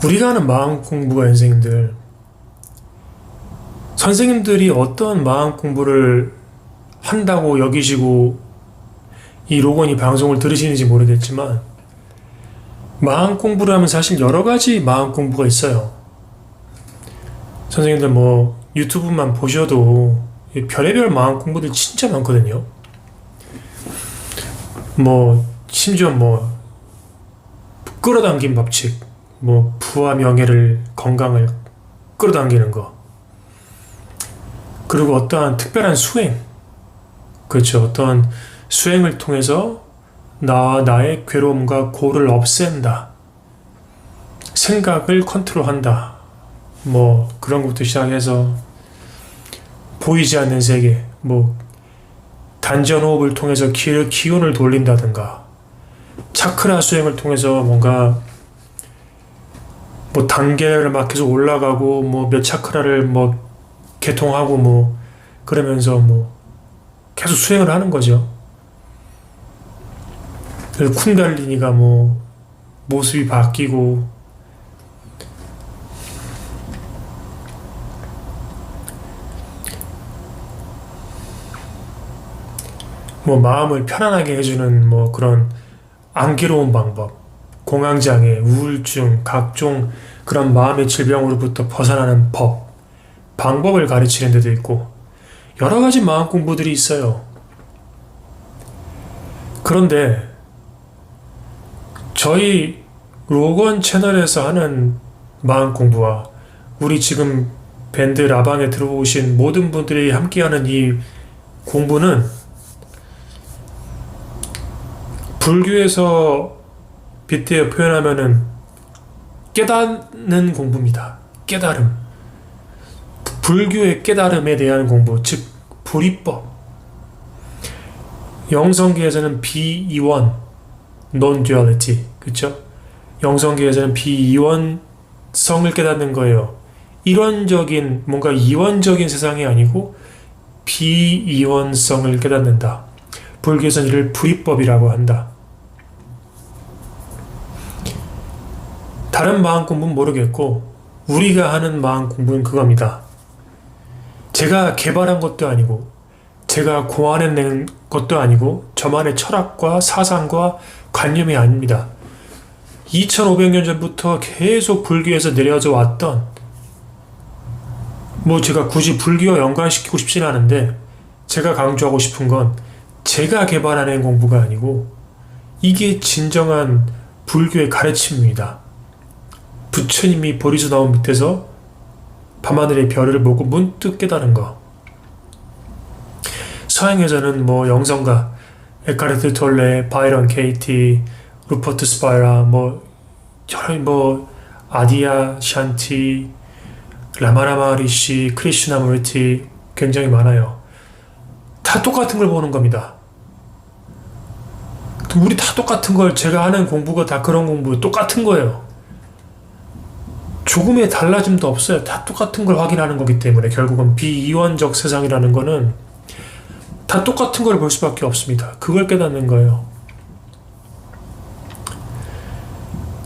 우리가 하는 마음 공부가 선생님들이 어떤 마음 공부를 한다고 여기시고 이 로건이 방송을 들으시는지 모르겠지만 마음 공부를 하면 사실 여러 가지 마음 공부가 있어요. 선생님들 뭐 유튜브만 보셔도 별의별 마음 공부들 진짜 많거든요. 뭐 심지어 뭐 끌어당긴 법칙, 뭐 부와 명예를 건강을 끌어당기는 거, 그리고 어떠한 특별한 수행, 그렇죠. 어떠한 수행을 통해서 나와 나의 괴로움과 고를 없앤다, 생각을 컨트롤한다, 뭐 그런 것부터 시작해서 보이지 않는 세계, 뭐 단전호흡을 통해서 기운을 돌린다든가, 차크라 수행을 통해서 뭔가 뭐 단계를 막 계속 올라가고 뭐 몇 차크라를 뭐 개통하고 뭐 그러면서 뭐 계속 수행을 하는 거죠. 그래서 쿤달리니가 뭐 모습이 바뀌고 뭐 마음을 편안하게 해주는 뭐 그런 안개로운 방법, 공황장애, 우울증, 각종 그런 마음의 질병으로부터 벗어나는 방법을 가르치는 데도 있고 여러 가지 마음 공부들이 있어요. 그런데 저희 로건 채널에서 하는 마음 공부와 우리 지금 밴드 라방에 들어오신 모든 분들이 함께하는 이 공부는 불교에서 빗대어 표현하면은 깨닫는 공부입니다. 깨달음. 불교의 깨달음에 대한 공부, 즉 불이법. 영성계에서는 비이원, non-duality, 그렇죠? 영성계에서는 비이원성을 깨닫는 거예요. 이원적인 뭔가 이원적인 세상이 아니고 비이원성을 깨닫는다. 불교에서는 이를 불이법이라고 한다. 다른 마음 공부는 모르겠고 우리가 하는 마음 공부는 그겁니다. 제가 개발한 것도 아니고 제가 고안해낸 것도 아니고 저만의 철학과 사상과 관념이 아닙니다. 2500년 전부터 계속 불교에서 내려져 왔던, 뭐 제가 굳이 불교와 연관시키고 싶진 않은데 제가 강조하고 싶은 건 제가 개발해낸 공부가 아니고 이게 진정한 불교의 가르침입니다. 부처님이 보리수 나온 밑에서 밤하늘의 별을 보고 문득 깨달은 거. 서양에서는 뭐 영성가, 에카르트 톨레, 바이런 케이티, 루퍼트 스파이라, 뭐 아디아 샨티, 라마라마 리시, 크리슈나 무르티 굉장히 많아요. 다 똑같은 걸 보는 겁니다. 우리 다 똑같은 걸, 제가 하는 공부가 다 그런 공부 똑같은 거예요. 조금의 달라짐도 없어요. 다 똑같은 걸 확인하는 거기 때문에 결국은 비이원적 세상이라는 거는 다 똑같은 걸 볼 수밖에 없습니다. 그걸 깨닫는 거예요.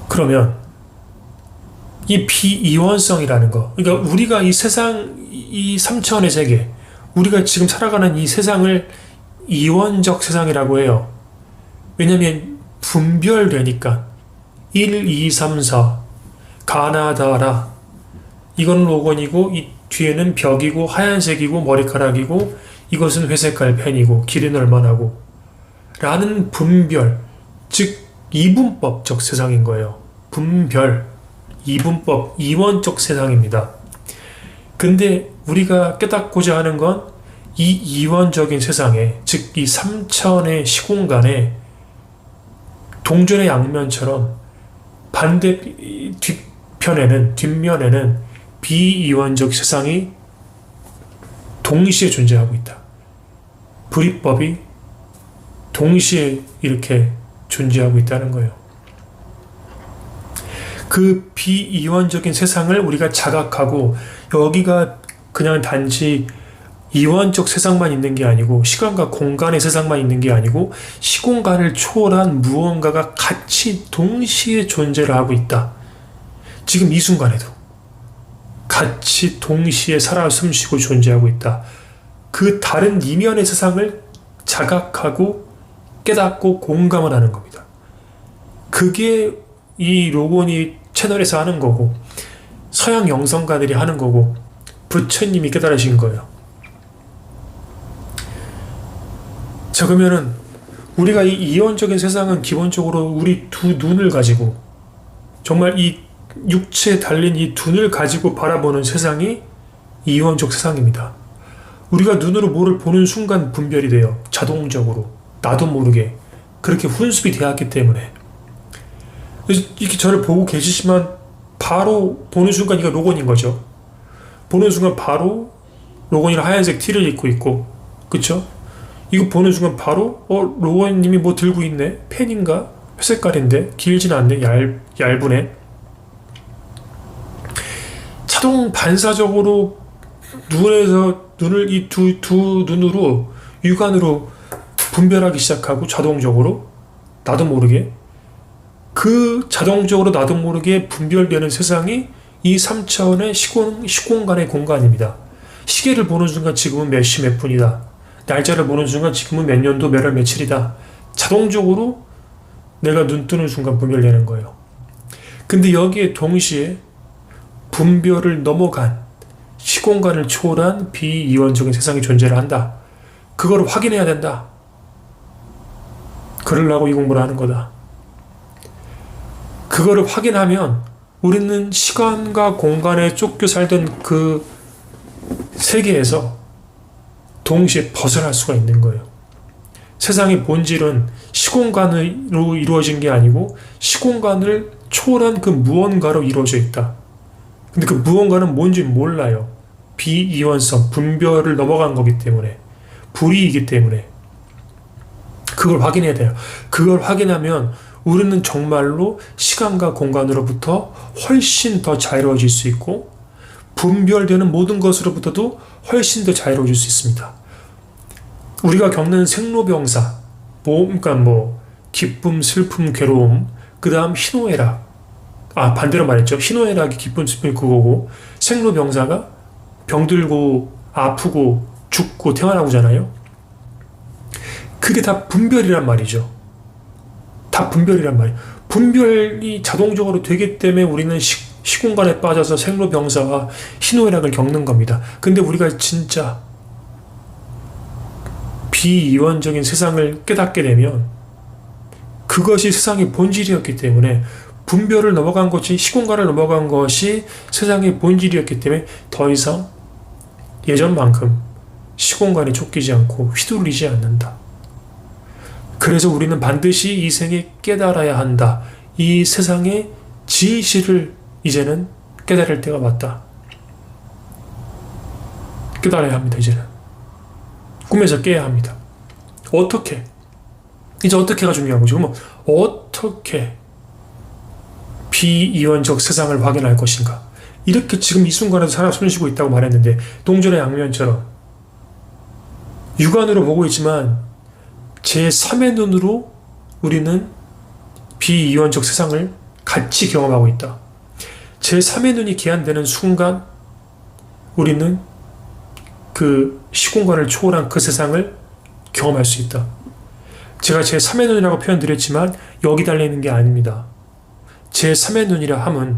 그러면 이 비이원성이라는 거, 그러니까 우리가 이 세상, 이 3차원의 세계, 우리가 지금 살아가는 이 세상을 이원적 세상이라고 해요. 왜냐면 분별되니까 1, 2, 3, 4 가나다라, 이건 로건이고 이 뒤에는 벽이고 하얀색이고 머리카락이고 이것은 회색깔 펜이고 길이는 얼마나고 라는 분별, 즉 이분법적 세상인 거예요. 분별, 이분법, 이원적 세상입니다. 근데 우리가 깨닫고자 하는 건 이 이원적인 세상에, 즉 이 3차원의 시공간에 동전의 양면처럼 반대 뒷면에는 비이원적 세상이 동시에 존재하고 있다. 불이법이 동시에 이렇게 존재하고 있다는 거예요. 그 비이원적인 세상을 우리가 자각하고 여기가 그냥 단지 이원적 세상만 있는 게 아니고 시간과 공간의 세상만 있는 게 아니고 시공간을 초월한 무언가가 같이 동시에 존재를 하고 있다. 지금 이 순간에도 같이 동시에 살아 숨쉬고 존재하고 있다. 그 다른 이면의 세상을 자각하고 깨닫고 공감을 하는 겁니다. 그게 이 로고니 채널에서 하는 거고, 서양 영성가들이 하는 거고, 부처님이 깨달으신 거예요. 자, 그러면은 우리가 이 이원적인 세상은 기본적으로 우리 두 눈을 가지고, 정말 이 육체에 달린 이 눈을 가지고 바라보는 세상이 이원적 세상입니다. 우리가 눈으로 뭐를 보는 순간 분별이 돼요. 자동적으로. 나도 모르게. 그렇게 훈습이 되었기 때문에. 이렇게 저를 보고 계시지만 바로 보는 순간 이거 로건인 거죠. 보는 순간 바로 로건이랑 하얀색 티를 입고 있고, 그쵸? 이거 보는 순간 바로 로건님이 뭐 들고 있네? 펜인가? 회색깔인데? 길진 않네? 얇으네? 자동 반사적으로 눈을 이 두 눈으로 육안으로 분별하기 시작하고, 자동적으로 나도 모르게 그 자동적으로 나도 모르게 분별되는 세상이 이 3차원의 시공간의 공간입니다. 시계를 보는 순간 지금은 몇 시 몇 분이다. 날짜를 보는 순간 지금은 몇 년도 몇 월 며칠이다. 자동적으로 내가 눈 뜨는 순간 분별되는 거예요. 근데 여기에 동시에 분별을 넘어간 시공간을 초월한 비이원적인 세상이 존재를 한다. 그걸 확인해야 된다. 그러려고 이 공부를 하는 거다. 그거를 확인하면 우리는 시간과 공간에 쫓겨 살던 그 세계에서 동시에 벗어날 수가 있는 거예요. 세상의 본질은 시공간으로 이루어진 게 아니고 시공간을 초월한 그 무언가로 이루어져 있다. 근데 그 무언가는 뭔지 몰라요. 비이원성, 분별을 넘어간 거기 때문에, 불이이기 때문에. 그걸 확인해야 돼요. 그걸 확인하면 우리는 정말로 시간과 공간으로부터 훨씬 더 자유로워질 수 있고, 분별되는 모든 것으로부터도 훨씬 더 자유로워질 수 있습니다. 우리가 겪는 생로병사, 그러니까 기쁨, 슬픔, 괴로움, 그 다음 희노애락, 반대로 말했죠. 희노애락이 기쁨, 슬픔이 그거고, 생로병사가 병들고 아프고 죽고 태어나고잖아요. 그게 다 분별이란 말이죠. 다 분별이란 말이에요. 분별이 자동적으로 되기 때문에 우리는 시공간에 빠져서 생로병사와 희노애락을 겪는 겁니다. 근데 우리가 진짜 비이원적인 세상을 깨닫게 되면 그것이 세상의 본질이었기 때문에, 분별을 넘어간 것이, 시공간을 넘어간 것이 세상의 본질이었기 때문에 더 이상 예전만큼 시공간이 쫓기지 않고 휘둘리지 않는다. 그래서 우리는 반드시 이 생에 깨달아야 한다. 이 세상의 진실을 이제는 깨달을 때가 왔다. 깨달아야 합니다. 이제는 꿈에서 깨야 합니다. 어떻게? 이제 어떻게가 중요한 거죠. 그러면 어떻게 비이원적 세상을 확인할 것인가? 이렇게 지금 이 순간에도 살아 숨쉬고 있다고 말했는데, 동전의 양면처럼 육안으로 보고 있지만 제3의 눈으로 우리는 비이원적 세상을 같이 경험하고 있다. 제3의 눈이 개안되는 순간 우리는 그 시공간을 초월한 그 세상을 경험할 수 있다. 제가 제3의 눈이라고 표현드렸지만 여기 달려있는 게 아닙니다. 제3의 눈이라 함은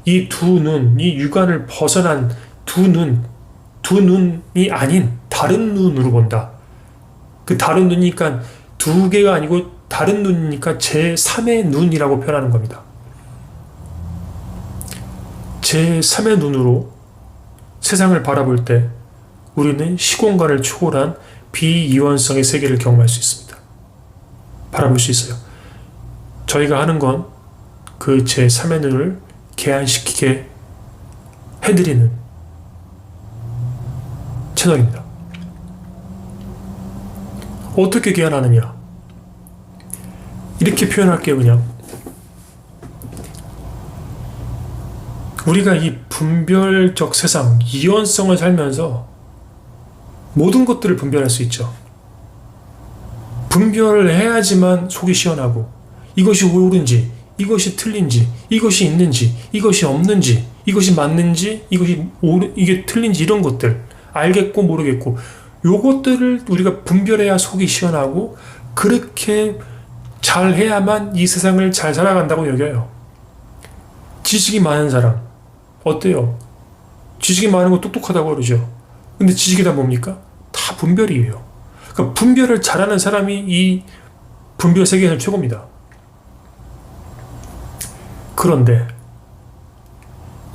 이 두 눈, 이 육안을 벗어난 두 눈이 아닌 다른 눈으로 본다. 그 다른 눈이니까 두 개가 아니고 다른 눈이니까 제3의 눈이라고 표현하는 겁니다. 제3의 눈으로 세상을 바라볼 때 우리는 시공간을 초월한 비이원성의 세계를 경험할 수 있습니다. 바라볼 수 있어요. 저희가 하는 건 그 제3의 눈을 개안시키게 해드리는 채널입니다. 어떻게 개안하느냐? 이렇게 표현할게요. 그냥 우리가 이 분별적 세상, 이원성을 살면서 모든 것들을 분별할 수 있죠. 분별을 해야지만 속이 시원하고, 이것이 옳은지 이것이 틀린지, 이것이 있는지, 이것이 없는지, 이것이 맞는지, 이게 틀린지, 이런 것들 알겠고 모르겠고, 요것들을 우리가 분별해야 속이 시원하고, 그렇게 잘 해야만 이 세상을 잘 살아간다고 여겨요. 지식이 많은 사람 어때요? 지식이 많은 거 똑똑하다고 그러죠. 근데 지식이 다 뭡니까? 다 분별이에요. 그러니까 분별을 잘하는 사람이 이 분별 세계에서 최고입니다. 그런데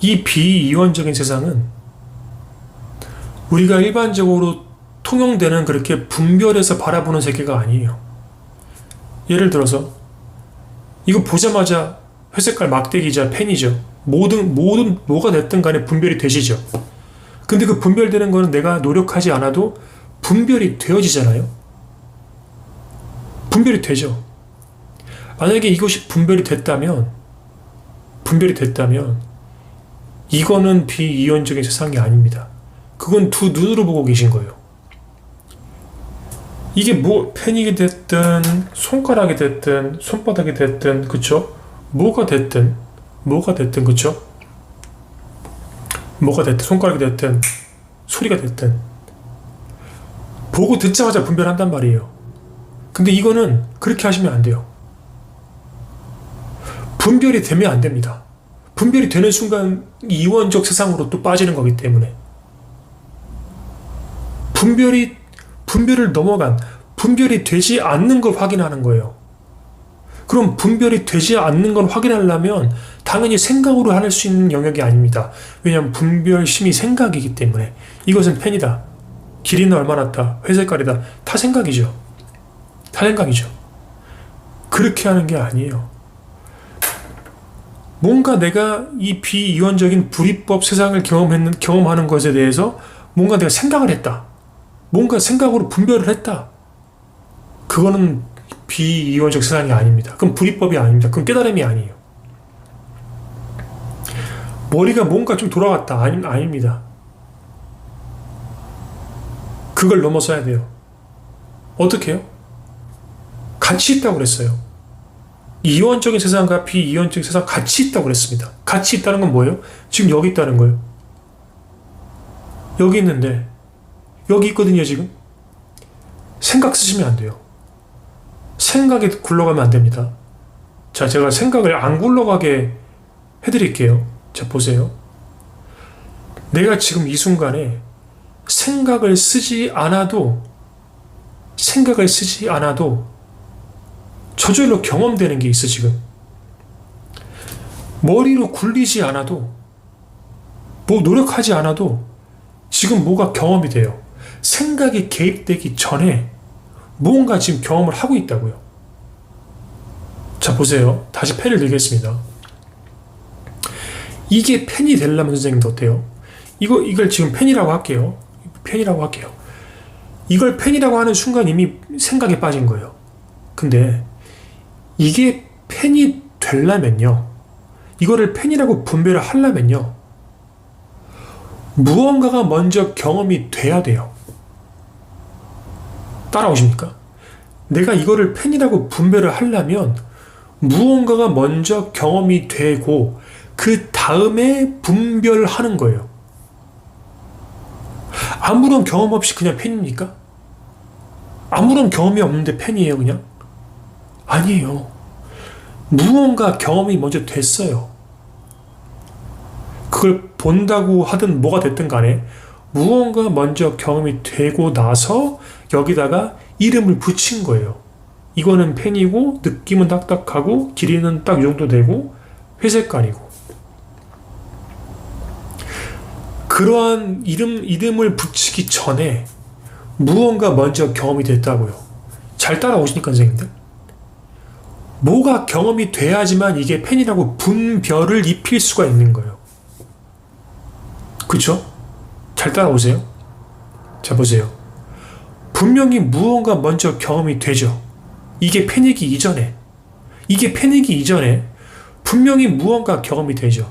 이 비이원적인 세상은 우리가 일반적으로 통용되는 그렇게 분별해서 바라보는 세계가 아니에요. 예를 들어서 이거 보자마자 회색깔 막대기자 펜이죠. 뭐가 됐든 간에 분별이 되시죠. 근데 그 분별되는 거는 내가 노력하지 않아도 분별이 되어지잖아요. 분별이 되죠. 만약에 이것이 분별이 됐다면 이거는 비이원적인 세상이 아닙니다. 그건 두 눈으로 보고 계신 거예요. 이게 뭐 펜이 됐든 손가락이 됐든 손바닥이 됐든, 그쵸? 뭐가 됐든 그쵸? 뭐가 됐든 손가락이 됐든 소리가 됐든 보고 듣자마자 분별한단 말이에요. 근데 이거는 그렇게 하시면 안 돼요. 분별이 되면 안 됩니다. 분별이 되는 순간 이원적 세상으로 또 빠지는 거기 때문에 분별을 넘어간, 분별이 되지 않는 걸 확인하는 거예요. 그럼 분별이 되지 않는 걸 확인하려면 당연히 생각으로 할 수 있는 영역이 아닙니다. 왜냐하면 분별심이 생각이기 때문에. 이것은 펜이다, 길이는 얼마나 다, 회색깔이다, 다 생각이죠. 그렇게 하는 게 아니에요. 뭔가 내가 이 비이원적인 불이법 세상을 경험하는 것에 대해서 뭔가 내가 생각을 했다, 뭔가 생각으로 분별을 했다, 그거는 비이원적 세상이 아닙니다. 그건 불이법이 아닙니다. 그건 깨달음이 아니에요. 머리가 뭔가 좀 돌아갔다, 아닙니다. 그걸 넘어서야 돼요. 어떻게 해요? 같이 있다고 그랬어요. 이원적인 세상과 비이원적인 세상 같이 있다고 그랬습니다. 같이 있다는 건 뭐예요? 지금 여기 있다는 거예요. 여기 있는데 여기 있거든요. 지금 생각 쓰시면 안 돼요. 생각이 굴러가면 안 됩니다. 자, 제가 생각을 안 굴러가게 해드릴게요. 자, 보세요. 내가 지금 이 순간에 생각을 쓰지 않아도 저절로 경험되는 게 있어. 지금 머리로 굴리지 않아도, 뭐 노력하지 않아도 지금 뭐가 경험이 돼요. 생각이 개입되기 전에 뭔가 지금 경험을 하고 있다고요. 자, 보세요. 다시 펜을 들겠습니다. 이게 펜이 되려면 선생님도 어때요? 이걸 지금 펜이라고 할게요. 이걸 펜이라고 하는 순간 이미 생각에 빠진 거예요. 근데 이게 펜이 되려면요, 이거를 펜이라고 분별을 하려면요, 무언가가 먼저 경험이 돼야 돼요. 따라오십니까? 내가 이거를 펜이라고 분별을 하려면 무언가가 먼저 경험이 되고 그 다음에 분별하는 거예요. 아무런 경험 없이 그냥 펜입니까? 아무런 경험이 없는데 펜이에요, 그냥? 아니에요. 무언가 경험이 먼저 됐어요. 그걸 본다고 하든 뭐가 됐든 간에 무언가 먼저 경험이 되고 나서 여기다가 이름을 붙인 거예요. 이거는 펜이고, 느낌은 딱딱하고, 길이는 딱 이 정도 되고, 회색깔이고. 그러한 이름을 붙이기 전에 무언가 먼저 경험이 됐다고요. 잘 따라오시니까, 선생님들. 뭐가 경험이 돼야지만 이게 펜이라고 분별을 입힐 수가 있는 거예요. 그쵸? 잘 따라오세요. 자, 보세요. 분명히 무언가 먼저 경험이 되죠. 이게 펜이기 이전에 분명히 무언가 경험이 되죠.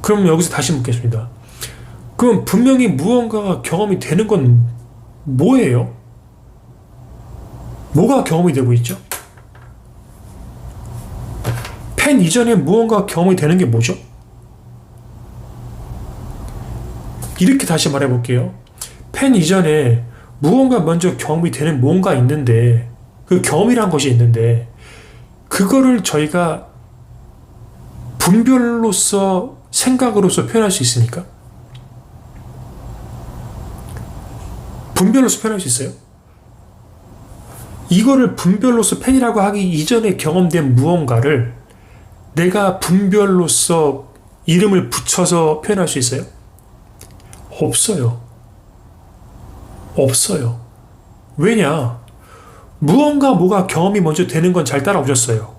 그럼 여기서 다시 묻겠습니다. 그럼 분명히 무언가가 경험이 되는 건 뭐예요? 뭐가 경험이 되고 있죠? 펜 이전에 무언가 경험이 되는 게 뭐죠? 이렇게 다시 말해볼게요. 펜 이전에 무언가 먼저 경험이 되는 뭔가 있는데, 그 경험이란 것이 있는데, 그거를 저희가 분별로서, 생각으로서 표현할 수 있습니까? 분별로서 표현할 수 있어요? 이거를 분별로서 펜이라고 하기 이전에 경험된 무언가를 내가 분별로서 이름을 붙여서 표현할 수 있어요? 없어요. 없어요. 왜냐? 무언가 뭐가 경험이 먼저 되는 건 잘 따라오셨어요.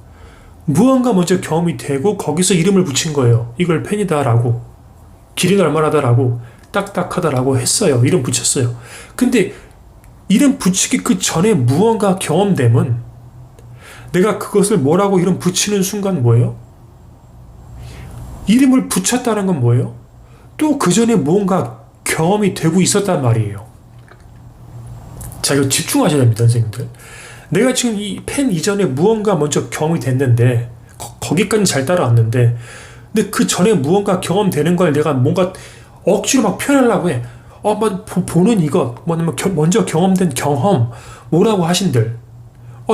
무언가 먼저 경험이 되고 거기서 이름을 붙인 거예요. 이걸 펜이다라고. 길이는 얼마나다라고. 딱딱하다라고 했어요. 이름 붙였어요. 근데 이름 붙이기 그 전에 무언가 경험됨은 내가 그것을 뭐라고 이름 붙이는 순간 뭐예요? 이름을 붙였다는 건 뭐예요? 또 그 전에 무언가 경험이 되고 있었단 말이에요. 자, 이거 집중하셔야 됩니다, 선생님들. 내가 지금 이 펜 이전에 무언가 먼저 경험이 됐는데, 거기까지 잘 따라왔는데, 근데 그 전에 무언가 경험되는 걸 내가 뭔가 억지로 막 표현하려고 해. 보는 이것, 뭐냐면 먼저 경험된 경험, 뭐라고 하신들.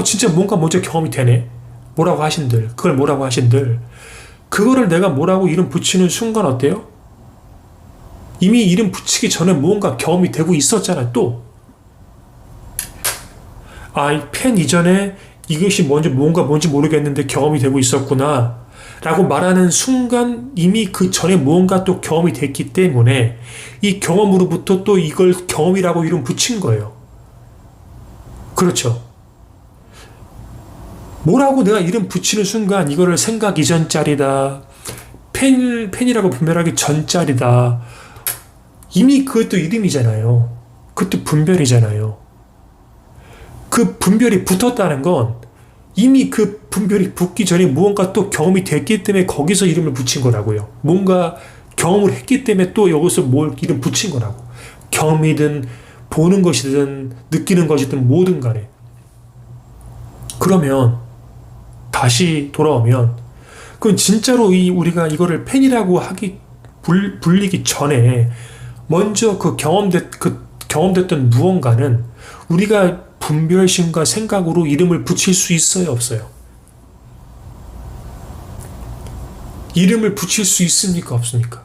진짜 뭔가 먼저 경험이 되네. 뭐라고 하신들. 그걸 뭐라고 하신들. 그거를 내가 뭐라고 이름 붙이는 순간 어때요? 이미 이름 붙이기 전에 무언가 경험이 되고 있었잖아, 또. 이 펜 이전에 이것이 뭔가 뭔지 모르겠는데 경험이 되고 있었구나. 라고 말하는 순간 이미 그 전에 무언가 또 경험이 됐기 때문에 이 경험으로부터 또 이걸 경험이라고 이름 붙인 거예요. 그렇죠. 뭐라고 내가 이름 붙이는 순간 이거를 생각 이전짜리다. 펜이라고 분별하기 전짜리다. 이미 그것도 이름이잖아요. 그것도 분별이잖아요. 그 분별이 붙었다는 건 이미 그 분별이 붙기 전에 무언가 또 경험이 됐기 때문에 거기서 이름을 붙인 거라고요. 뭔가 경험을 했기 때문에 또 여기서 뭘 이름 붙인 거라고. 경험이든 보는 것이든 느끼는 것이든 뭐든 간에. 그러면 다시 돌아오면 그건 진짜로 우리가 이거를 펜이라고 불리기 전에 먼저 그 경험됐던 무언가는 우리가 분별심과 생각으로 이름을 붙일 수 있어요, 없어요? 이름을 붙일 수 있습니까, 없습니까?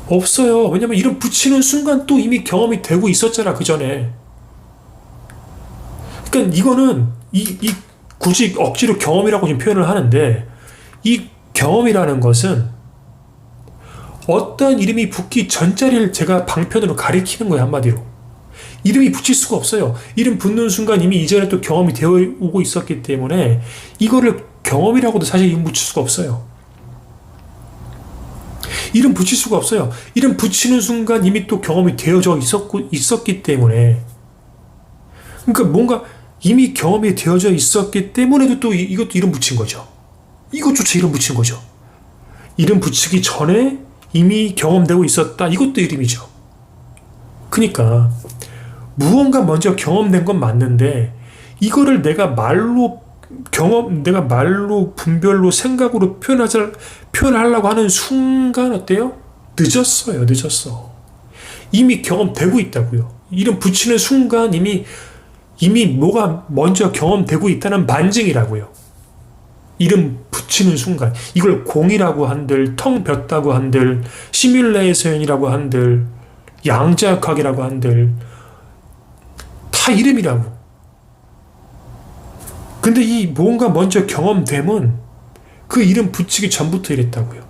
없어요. 왜냐면 이름 붙이는 순간 또 이미 경험이 되고 있었잖아, 그 전에. 그러니까 이거는 굳이 억지로 경험이라고 지금 표현을 하는데 이 경험이라는 것은 어떤 이름이 붙기 전자리를 제가 방편으로 가리키는 거예요, 한마디로. 이름이 붙일 수가 없어요. 이름 붙는 순간 이미 이전에 또 경험이 되어 오고 있었기 때문에 이거를 경험이라고도 사실 이름 붙일 수가 없어요. 이름 붙일 수가 없어요. 이름 붙이는 순간 이미 또 경험이 되어져 있었기 때문에. 그러니까 뭔가 이미 경험이 되어져 있었기 때문에도 또 이것도 이름 붙인 거죠. 이것조차 이름 붙인 거죠. 이름 붙이기 전에 이미 경험되고 있었다. 이것도 이름이죠. 그러니까 무언가 먼저 경험된 건 맞는데 이거를 내가 말로 분별로 생각으로 표현하려고 하는 순간 어때요? 늦었어. 이미 경험되고 있다고요. 이름 붙이는 순간 이미 뭐가 먼저 경험되고 있다는 반증이라고요. 이름 붙이는 순간 이걸 공이라고 한들 텅 볐다고 한들 시뮬레이션이라고 한들 양자역학이라고 한들 다 이름이라고. 근데 이 뭔가 먼저 경험됨은 그 이름 붙이기 전부터 이랬다고요.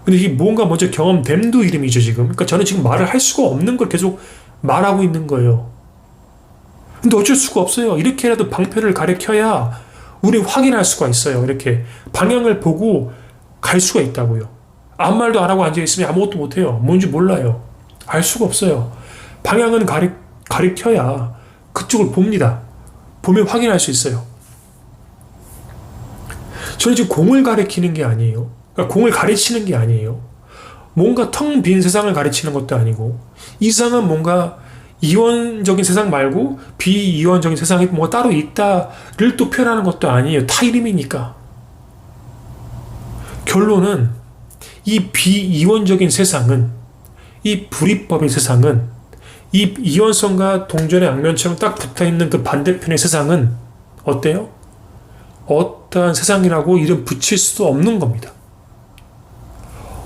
근데 이 뭔가 먼저 경험됨도 이름이죠, 지금. 그러니까 저는 지금 말을 할 수가 없는 걸 계속 말하고 있는 거예요. 근데 어쩔 수가 없어요. 이렇게라도 방편을 가리켜야 우리 확인할 수가 있어요. 이렇게 방향을 보고 갈 수가 있다고요. 아무 말도 안 하고 앉아있으면 아무것도 못해요. 뭔지 몰라요. 알 수가 없어요. 방향은 가리켜야 그쪽을 봅니다. 보면 확인할 수 있어요. 저는 지금 공을 가리키는 게 아니에요. 그러니까 공을 가르치는 게 아니에요. 뭔가 텅 빈 세상을 가르치는 것도 아니고 이상한 뭔가 이원적인 세상 말고 비이원적인 세상이 뭐 따로 있다를 또 표현하는 것도 아니에요. 타이름이니까. 결론은 이 비이원적인 세상은, 이 불이법의 세상은, 이 이원성과 동전의 양면처럼 딱 붙어있는 그 반대편의 세상은 어때요? 어떠한 세상이라고 이름 붙일 수도 없는 겁니다.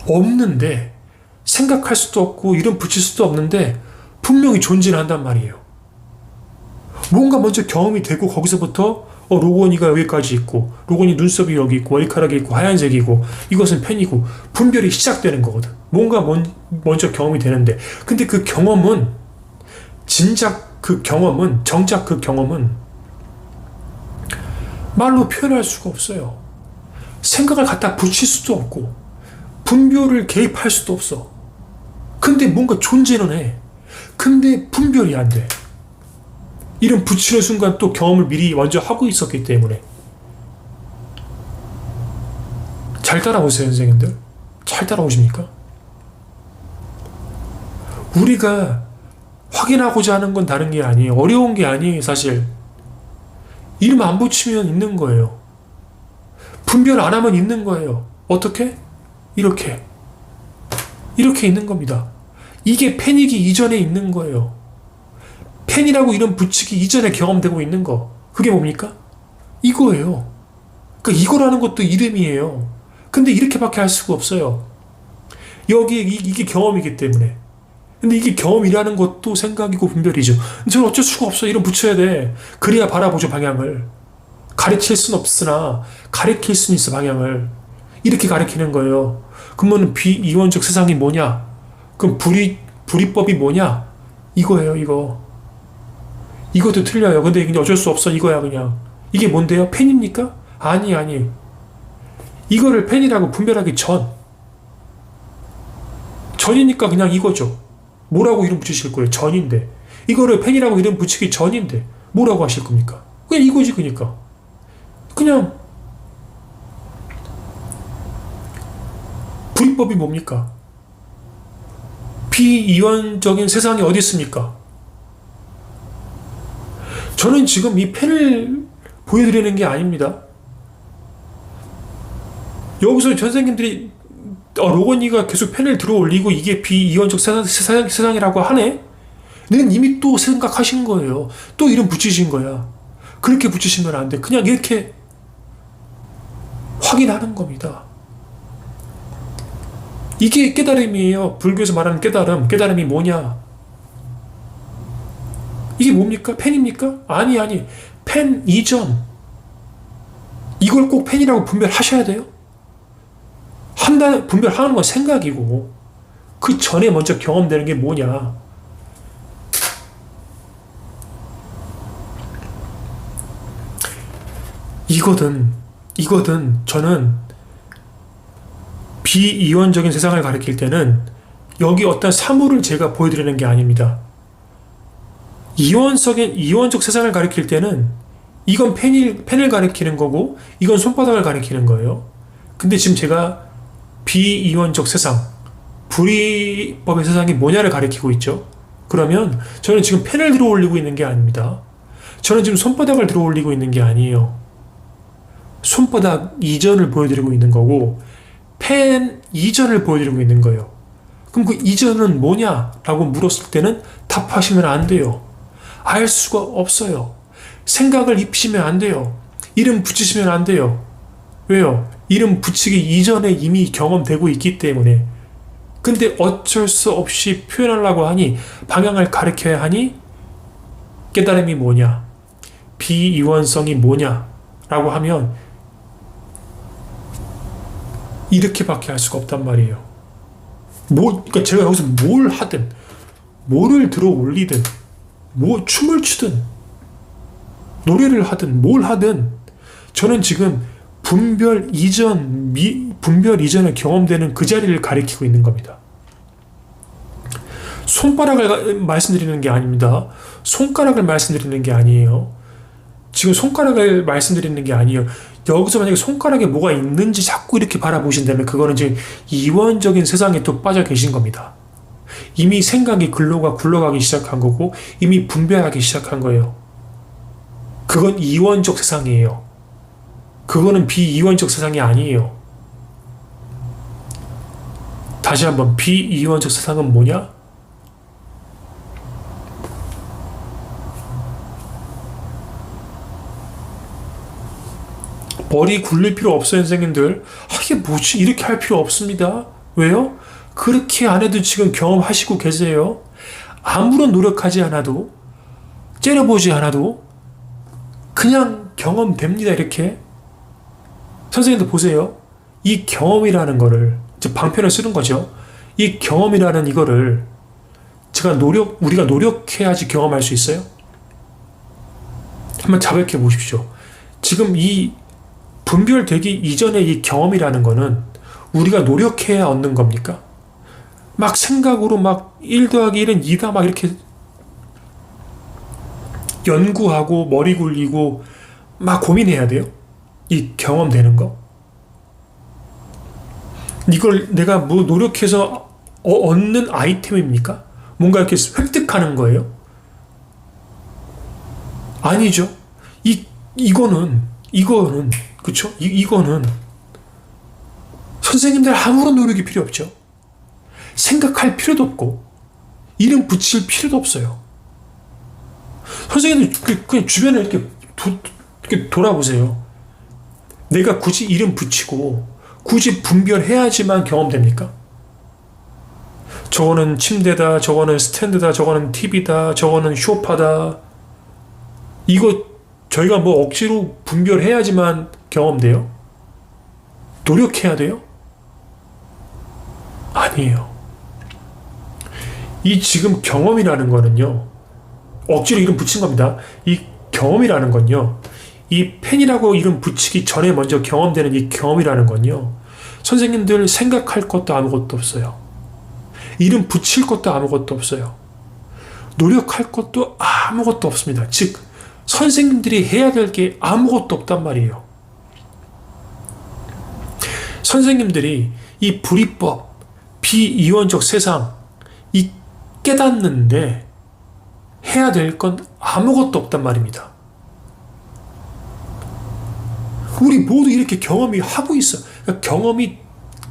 없는데, 생각할 수도 없고 이름 붙일 수도 없는데 분명히 존재를 한단 말이에요. 뭔가 먼저 경험이 되고 거기서부터 로고니가 여기까지 있고, 로고니 눈썹이 여기 있고, 머리카락이 있고, 하얀색이고, 이것은 펜이고, 분별이 시작되는 거거든. 뭔가 먼저 경험이 되는데, 근데 그 경험은, 정작 그 경험은 말로 표현할 수가 없어요. 생각을 갖다 붙일 수도 없고, 분별을 개입할 수도 없어. 근데 뭔가 존재는 해. 근데 분별이 안 돼. 이름 붙이는 순간 또 경험을 미리 먼저 하고 있었기 때문에. 잘 따라오세요, 선생님들? 잘 따라오십니까? 우리가 확인하고자 하는 건 다른 게 아니에요. 어려운 게 아니에요, 사실. 이름 안 붙이면 있는 거예요. 분별 안 하면 있는 거예요. 어떻게? 이렇게 있는 겁니다. 이게 팬이기 이전에 있는 거예요. 팬이라고 이름 붙이기 이전에 경험되고 있는 거. 그게 뭡니까? 이거예요. 그러니까 이거라는 것도 이름이에요. 근데 이렇게밖에 할 수가 없어요. 여기 이게 경험이기 때문에. 근데 이게 경험이라는 것도 생각이고 분별이죠. 저는 어쩔 수가 없어. 이름 붙여야 돼. 그래야 바라보죠, 방향을. 가르칠 순 없으나 가르칠 수는 있어, 방향을. 이렇게 가르치는 거예요. 그러면 비이원적 세상이 뭐냐? 그럼 불이법이 뭐냐? 이거예요, 이거. 이것도 틀려요. 근데 이제 어쩔 수 없어, 이거야, 그냥. 이게 뭔데요? 펜입니까? 아니. 이거를 펜이라고 분별하기 전이니까 그냥 이거죠. 뭐라고 이름 붙이실 거예요? 전인데. 이거를 펜이라고 이름 붙이기 전인데 뭐라고 하실 겁니까? 그냥 이거지, 그니까. 그냥 불이법이 뭡니까? 비이원적인 세상이 어디 있습니까? 저는 지금 이 펜을 보여드리는 게 아닙니다. 여기서 선생님들이 로건이가 계속 펜을 들어 올리고 이게 비이원적 세상이라고 하네? 는 이미 또 생각하신 거예요. 또 이름 붙이신 거야. 그렇게 붙이시면 안 돼. 그냥 이렇게 확인하는 겁니다. 이게 깨달음이에요. 불교에서 말하는 깨달음. 깨달음이 뭐냐? 이게 뭡니까? 펜입니까? 아니. 펜 이전. 이걸 꼭 펜이라고 분별하셔야 돼요? 분별하는 건 생각이고, 그 전에 먼저 경험되는 게 뭐냐? 이거든 저는 비이원적인 세상을 가리킬 때는 여기 어떤 사물을 제가 보여드리는 게 아닙니다. 이원적 세상을 가리킬 때는 이건 펜을 가리키는 거고 이건 손바닥을 가리키는 거예요. 근데 지금 제가 비이원적 세상, 불이법의 세상이 뭐냐를 가리키고 있죠. 그러면 저는 지금 펜을 들어 올리고 있는 게 아닙니다. 저는 지금 손바닥을 들어 올리고 있는 게 아니에요. 손바닥 이전을 보여드리고 있는 거고 펜 이전을 보여드리고 있는 거예요. 그럼 그 이전은 뭐냐라고 물었을 때는 답하시면 안 돼요. 알 수가 없어요. 생각을 입히시면 안 돼요. 이름 붙이시면 안 돼요. 왜요? 이름 붙이기 이전에 이미 경험되고 있기 때문에. 근데 어쩔 수 없이 표현하려고 하니, 방향을 가리켜야 하니, 깨달음이 뭐냐, 비이원성이 뭐냐 라고 하면 이렇게밖에 할 수가 없단 말이에요. 그러니까 제가 여기서 뭘 하든, 뭐를 들어 올리든, 춤을 추든, 노래를 하든, 뭘 하든, 저는 지금 분별 이전에 경험되는 그 자리를 가리키고 있는 겁니다. 손가락을 말씀드리는 게 아닙니다. 손가락을 말씀드리는 게 아니에요. 지금 손가락을 말씀드리는 게 아니에요. 여기서 만약에 손가락에 뭐가 있는지 자꾸 이렇게 바라보신다면 그거는 지금 이원적인 세상에 또 빠져 계신 겁니다. 이미 생각이 굴러가기 시작한 거고 이미 분별하기 시작한 거예요. 그건 이원적 세상이에요. 그거는 비이원적 세상이 아니에요. 다시 한번 비이원적 세상은 뭐냐? 머리 굴릴 필요 없어요, 선생님들. 이게 뭐지? 이렇게 할 필요 없습니다. 왜요? 그렇게 안 해도 지금 경험하시고 계세요. 아무런 노력하지 않아도, 째려보지 않아도 그냥 경험됩니다, 이렇게. 선생님들 보세요. 이 경험이라는 거를, 즉 방편을 쓰는 거죠. 이 경험이라는 이거를 우리가 노력해야지 경험할 수 있어요. 한번 자백해 보십시오. 지금 이 분별되기 이전의 이 경험이라는 거는 우리가 노력해야 얻는 겁니까? 막 생각으로 막 1 더하기 1은 2다 막 이렇게 연구하고 머리 굴리고 막 고민해야 돼요? 이 경험되는 거? 이걸 내가 뭐 노력해서 얻는 아이템입니까? 뭔가 이렇게 획득하는 거예요? 아니죠. 이거는 그쵸? 이거는 선생님들 아무런 노력이 필요 없죠. 생각할 필요도 없고 이름 붙일 필요도 없어요. 선생님들 그냥 주변에 이렇게 돌아보세요. 내가 굳이 이름 붙이고 굳이 분별해야지만 경험됩니까? 저거는 침대다, 저거는 스탠드다, 저거는 TV다, 저거는 소파다. 이거 저희가 뭐 억지로 분별해야지만 경험돼요? 노력해야 돼요? 아니에요. 이 지금 경험이라는 거는요, 억지로 이름 붙인 겁니다. 이 경험이라는 건요, 이 펜이라고 이름 붙이기 전에 먼저 경험되는 이 경험이라는 건요, 선생님들 생각할 것도 아무것도 없어요. 이름 붙일 것도 아무것도 없어요. 노력할 것도 아무것도 없습니다. 즉, 선생님들이 해야 될 게 아무것도 없단 말이에요. 선생님들이 이 불이법, 비이원적 세상, 이 깨닫는데 해야 될 건 아무것도 없단 말입니다. 우리 모두 이렇게 경험이 하고 있어. 그러니까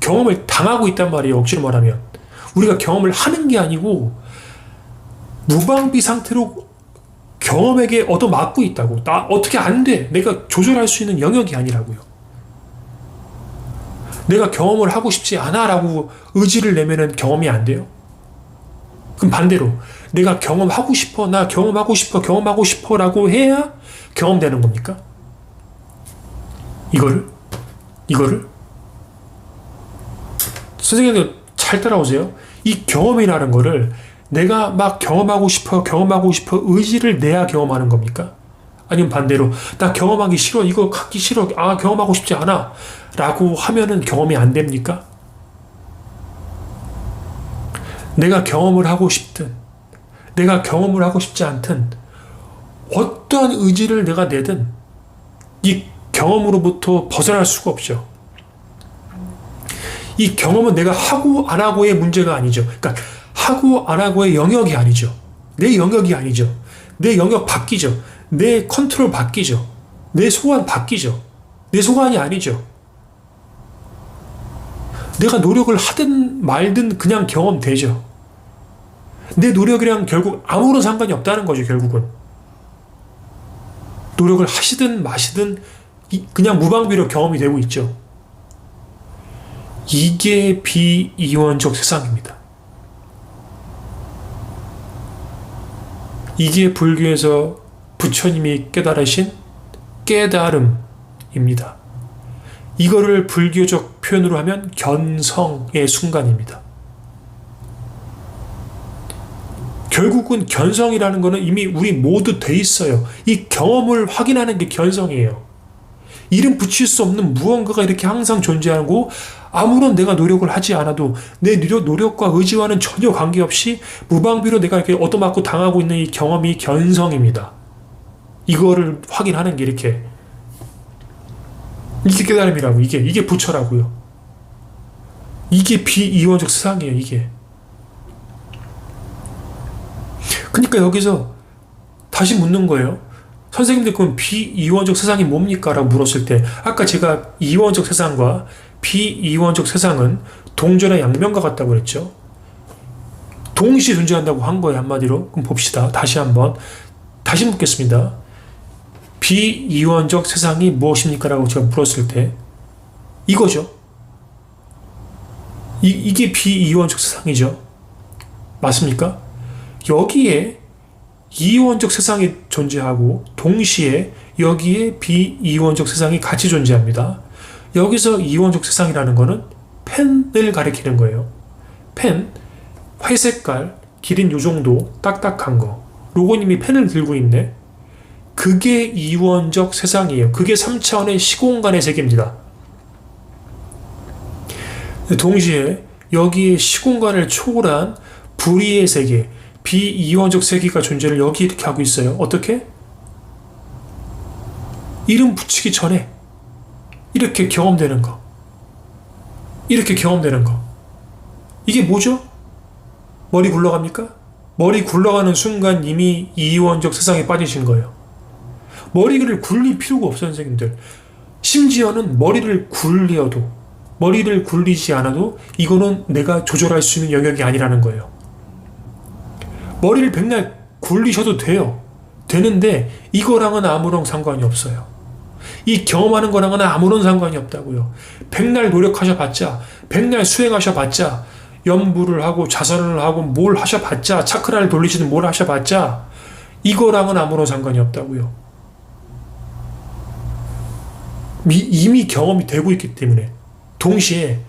경험을 당하고 있단 말이에요. 억지로 말하면. 우리가 경험을 하는 게 아니고 무방비 상태로 경험에게 얻어맞고 있다고. 나 어떻게 안 돼. 내가 조절할 수 있는 영역이 아니라고요. 내가 경험을 하고 싶지 않아 라고 의지를 내면은 경험이 안 돼요. 그럼 반대로 내가 경험하고 싶어, 나 경험하고 싶어 라고 해야 경험되는 겁니까? 이거를 선생님들 잘 따라오세요. 이 경험이라는 거를 내가 막 경험하고 싶어 의지를 내야 경험하는 겁니까? 아니면 반대로 나 경험하기 싫어, 이거 갖기 싫어, 경험하고 싶지 않아 라고 하면은 경험이 안 됩니까? 내가 경험을 하고 싶든 내가 경험을 하고 싶지 않든 어떠한 의지를 내가 내든 이 경험으로부터 벗어날 수가 없죠. 이 경험은 내가 하고 안 하고의 문제가 아니죠. 그러니까 하고 안 하고의 영역이 아니죠. 내 영역이 아니죠. 내 영역 바뀌죠. 내 컨트롤 바뀌죠. 내 소관 바뀌죠. 내 소관이 아니죠. 내가 노력을 하든 말든 그냥 경험되죠. 내 노력이랑 결국 아무런 상관이 없다는 거죠, 결국은. 노력을 하시든 마시든 그냥 무방비로 경험이 되고 있죠. 이게 비이원적 세상입니다. 이게 불교에서 부처님이 깨달으신 깨달음입니다. 이거를 불교적 표현으로 하면 견성의 순간입니다. 결국은 견성이라는 거는 이미 우리 모두 돼 있어요. 이 경험을 확인하는 게 견성이에요. 이름 붙일 수 없는 무언가가 이렇게 항상 존재하고 아무런 내가 노력을 하지 않아도 내 노력과 의지와는 전혀 관계없이 무방비로 내가 이렇게 얻어맞고 당하고 있는 이 경험이 견성입니다. 이거를 확인하는 게 이게 깨달음이라고. 이게 부처라고요. 이게 비이원적 세상이에요. 이게 그러니까 여기서 다시 묻는 거예요. 선생님들 그럼 비이원적 세상이 뭡니까? 라고 물었을 때 아까 제가 이원적 세상과 비이원적 세상은 동전의 양면과 같다고 그랬죠. 동시에 존재한다고 한 거예요. 한마디로. 그럼 봅시다. 다시 묻겠습니다. 비이원적 세상이 무엇입니까? 라고 제가 물었을 때 이거죠. 이게 비이원적 세상이죠. 맞습니까? 여기에 이원적 세상이 존재하고 동시에 여기에 비이원적 세상이 같이 존재합니다. 여기서 이원적 세상이라는 거는 펜을 가리키는 거예요. 펜, 회색깔, 길인 요 정도 딱딱한 거. 로고님이 펜을 들고 있네. 그게 이원적 세상이에요. 그게 3차원의 시공간의 세계입니다. 동시에 여기에 시공간을 초월한 불의의 세계, 비이원적 세계가 존재를 여기 이렇게 하고 있어요. 어떻게? 이름 붙이기 전에 이렇게 경험되는 거. 이렇게 경험되는 거. 이게 뭐죠? 머리 굴러갑니까? 머리 굴러가는 순간 이미 이원적 세상에 빠지신 거예요. 머리를 굴릴 필요가 없어요, 선생님들. 심지어는 머리를 굴리지 않아도 이거는 내가 조절할 수 있는 영역이 아니라는 거예요. 머리를 백날 굴리셔도 돼요. 되는데 이거랑은 아무런 상관이 없어요. 이 경험하는 거랑은 아무런 상관이 없다고요. 백날 노력하셔봤자, 백날 수행하셔봤자, 연부를 하고 자선을 하고 뭘 하셔봤자, 차크라를 돌리시든 뭘 하셔봤자 이거랑은 아무런 상관이 없다고요. 이미 경험이 되고 있기 때문에 동시에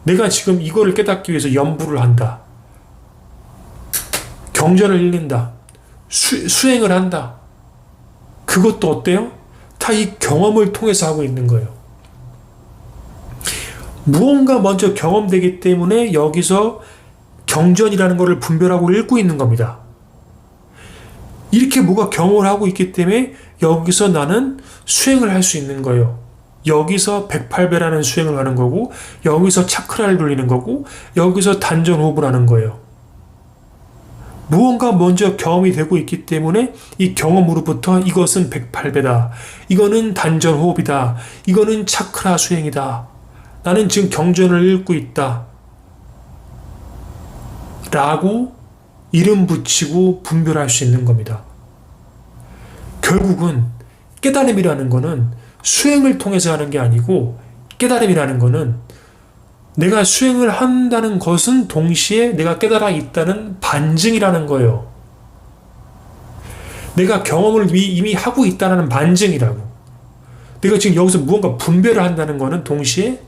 내가 지금 이거를 깨닫기 위해서 연부를 한다. 경전을 읽는다. 수행을 한다. 그것도 어때요? 다 이 경험을 통해서 하고 있는 거예요. 무언가 먼저 경험되기 때문에 여기서 경전이라는 것을 분별하고 읽고 있는 겁니다. 이렇게 뭐가 경험을 하고 있기 때문에 여기서 나는 수행을 할 수 있는 거예요. 여기서 108배라는 수행을 하는 거고, 여기서 차크라를 돌리는 거고, 여기서 단전 호흡을 하는 거예요. 무언가 먼저 경험이 되고 있기 때문에 이 경험으로부터 이것은 108배다. 이거는 단전 호흡이다. 이거는 차크라 수행이다. 나는 지금 경전을 읽고 있다. 라고 이름 붙이고 분별할 수 있는 겁니다. 결국은 깨달음이라는 거는 수행을 통해서 하는 게 아니고, 깨달음이라는 거는 내가 수행을 한다는 것은 동시에 내가 깨달아 있다는 반증이라는 거예요. 내가 경험을 이미 하고 있다는 반증이라고. 내가 지금 여기서 무언가 분별을 한다는 거는 동시에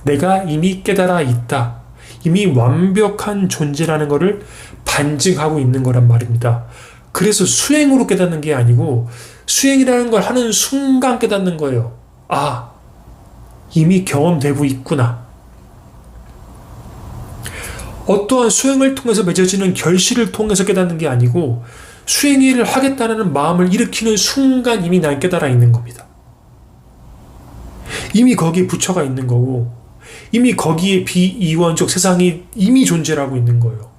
내가 이미 깨달아 있다. 이미 완벽한 존재라는 것을 반증하고 있는 거란 말입니다. 그래서 수행으로 깨닫는 게 아니고 수행이라는 걸 하는 순간 깨닫는 거예요. 아, 이미 경험되고 있구나. 어떠한 수행을 통해서 맺어지는 결실을 통해서 깨닫는 게 아니고 수행을 하겠다는 마음을 일으키는 순간 이미 난 깨달아 있는 겁니다. 이미 거기에 부처가 있는 거고 이미 거기에 비이원적 세상이 이미 존재하고 있는 거예요.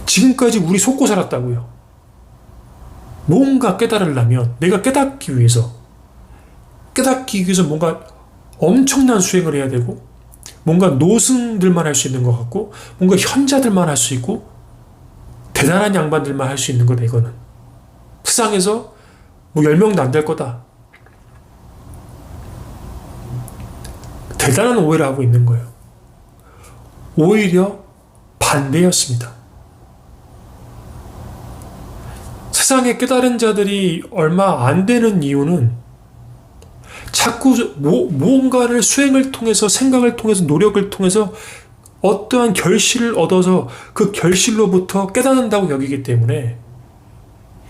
지금까지 우리 속고 살았다고요. 뭔가 깨달으려면 내가 깨닫기 위해서 뭔가 엄청난 수행을 해야 되고 뭔가 노승들만 할 수 있는 것 같고 뭔가 현자들만 할 수 있고 대단한 양반들만 할 수 있는 거다. 이거는 세상에서 뭐 10명도 안 될 거다. 대단한 오해를 하고 있는 거예요. 오히려 반대였습니다. 세상에 깨달은 자들이 얼마 안 되는 이유는 자꾸 무언가를 수행을 통해서 생각을 통해서 노력을 통해서 어떠한 결실을 얻어서 그 결실로부터 깨닫는다고 여기기 때문에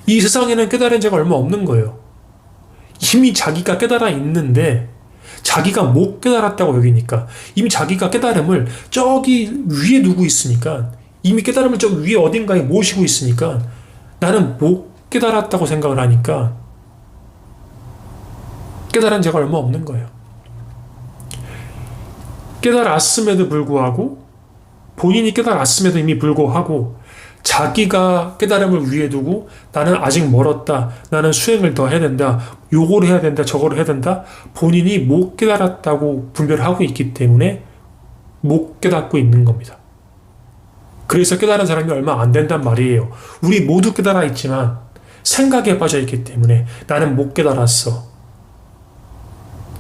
이 세상에는 깨달은 자가 얼마 없는 거예요. 이미 자기가 깨달아 있는데 자기가 못 깨달았다고 여기니까 이미 자기가 깨달음을 저기 위에 두고 있으니까 이미 깨달음을 저기 위에 어딘가에 모시고 있으니까 나는 못 깨달았다고 생각을 하니까 깨달은 자가 얼마 없는 거예요. 깨달았음에도 불구하고 본인이 깨달았음에도 이미 불구하고 자기가 깨달음을 위에 두고 나는 아직 멀었다. 나는 수행을 더 해야 된다. 요거를 해야 된다. 저거를 해야 된다. 본인이 못 깨달았다고 분별하고 있기 때문에 못 깨닫고 있는 겁니다. 그래서 깨달은 사람이 얼마 안 된단 말이에요. 우리 모두 깨달아 있지만 생각에 빠져 있기 때문에 나는 못 깨달았어.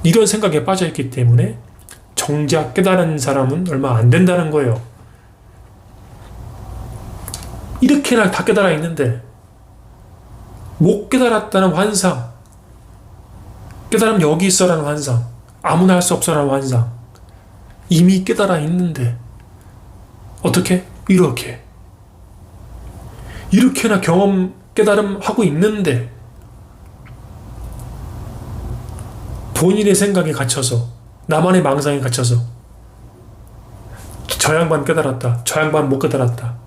이런 생각에 빠져 있기 때문에 정작 깨달은 사람은 얼마 안 된다는 거예요. 이렇게나 다 깨달아 있는데 못 깨달았다는 환상, 깨달음 여기 있어라는 환상, 아무나 할 수 없어라는 환상, 이미 깨달아 있는데 어떻게? 이렇게나 경험 깨달음 하고 있는데 본인의 생각에 갇혀서, 나만의 망상에 갇혀서 저 양반 깨달았다, 저 양반 못 깨달았다,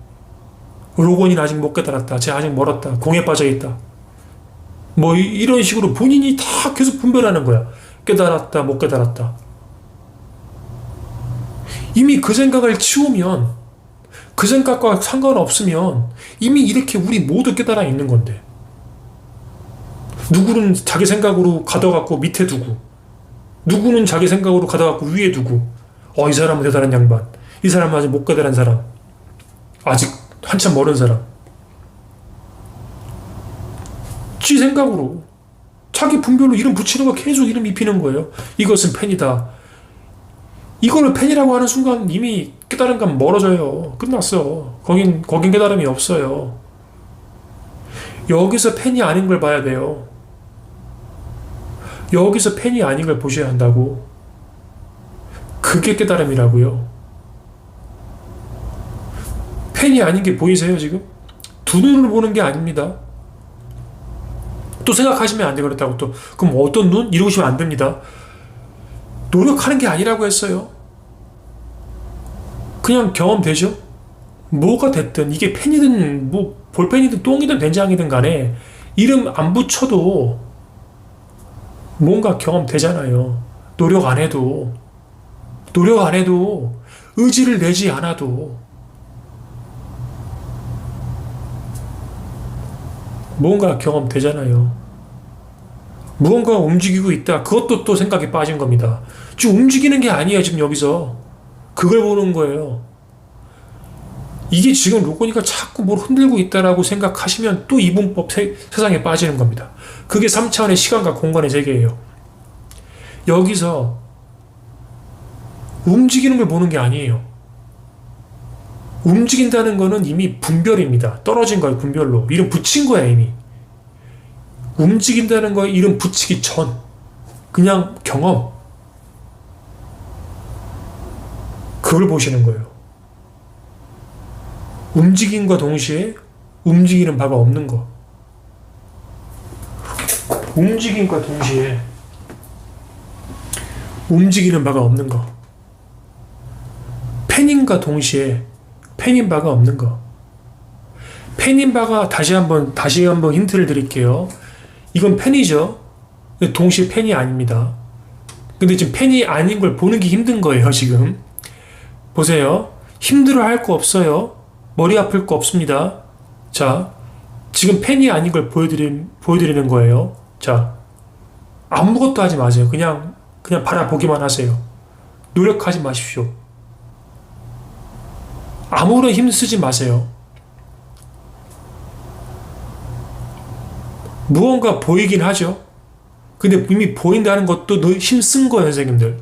로건이는 아직 못 깨달았다, 쟤 아직 멀었다, 공에 빠져있다, 뭐 이런 식으로 본인이 다 계속 분별하는 거야. 깨달았다, 못 깨달았다. 이미 그 생각을 치우면, 그 생각과 상관없으면 이미 이렇게 우리 모두 깨달아 있는 건데, 누구는 자기 생각으로 가둬갖고 밑에 두고, 누구는 자기 생각으로 가둬갖고 위에 두고, 이 사람은 대단한 양반, 이 사람은 아직 못 깨달은 사람, 아직 한참 멀은 사람, 지 생각으로 자기 분별로 이름 붙이는 거, 계속 이름 입히는 거예요. 이것은 팬이다. 이거를 팬이라고 하는 순간 이미 깨달은 건 멀어져요. 끝났어. 거긴 깨달음이 없어요. 여기서 팬이 아닌 걸 봐야 돼요. 여기서 팬이 아닌 걸 보셔야 한다고. 그게 깨달음이라고요. 팬이 아닌 게 보이세요, 지금? 두 눈으로 보는 게 아닙니다. 또 생각하시면 안 돼, 그렇다고 또. 그럼 어떤 눈? 이러시면 안 됩니다. 노력하는 게 아니라고 했어요. 그냥 경험되죠? 뭐가 됐든, 이게 펜이든, 뭐, 볼펜이든, 똥이든, 된장이든 간에, 이름 안 붙여도, 뭔가 경험되잖아요. 노력 안 해도, 의지를 내지 않아도, 뭔가 경험되잖아요. 무언가가 움직이고 있다. 그것도 또 생각에 빠진 겁니다. 지금 움직이는 게 아니에요, 지금 여기서. 그걸 보는 거예요. 이게 지금 로건이가 자꾸 뭘 흔들고 있다라고 생각하시면 또 이분법 세상에 빠지는 겁니다. 그게 3차원의 시간과 공간의 세계예요. 여기서 움직이는 걸 보는 게 아니에요. 움직인다는 거는 이미 분별입니다. 떨어진 거예요, 분별로. 이름 붙인 거야, 이미. 움직인다는 거에 이름 붙이기 전. 그냥 경험. 그걸 보시는 거예요. 움직임과 동시에 움직이는 바가 없는 거. 움직임과 동시에 움직이는 바가 없는 거. 팬인과 동시에 팬인 바가 없는 거. 팬인 바가 다시 한번 힌트를 드릴게요. 이건 팬이죠. 동시에 팬이 아닙니다. 근데 지금 팬이 아닌 걸 보는 게 힘든 거예요, 지금. 보세요. 힘들어 할 거 없어요. 머리 아플 거 없습니다. 자, 지금 팬이 아닌 걸 보여드리는 거예요. 자, 아무것도 하지 마세요. 그냥 바라보기만 하세요. 노력하지 마십시오. 아무런 힘 쓰지 마세요. 무언가 보이긴 하죠. 근데 이미 보인다는 것도 힘 쓴 거예요, 선생님들.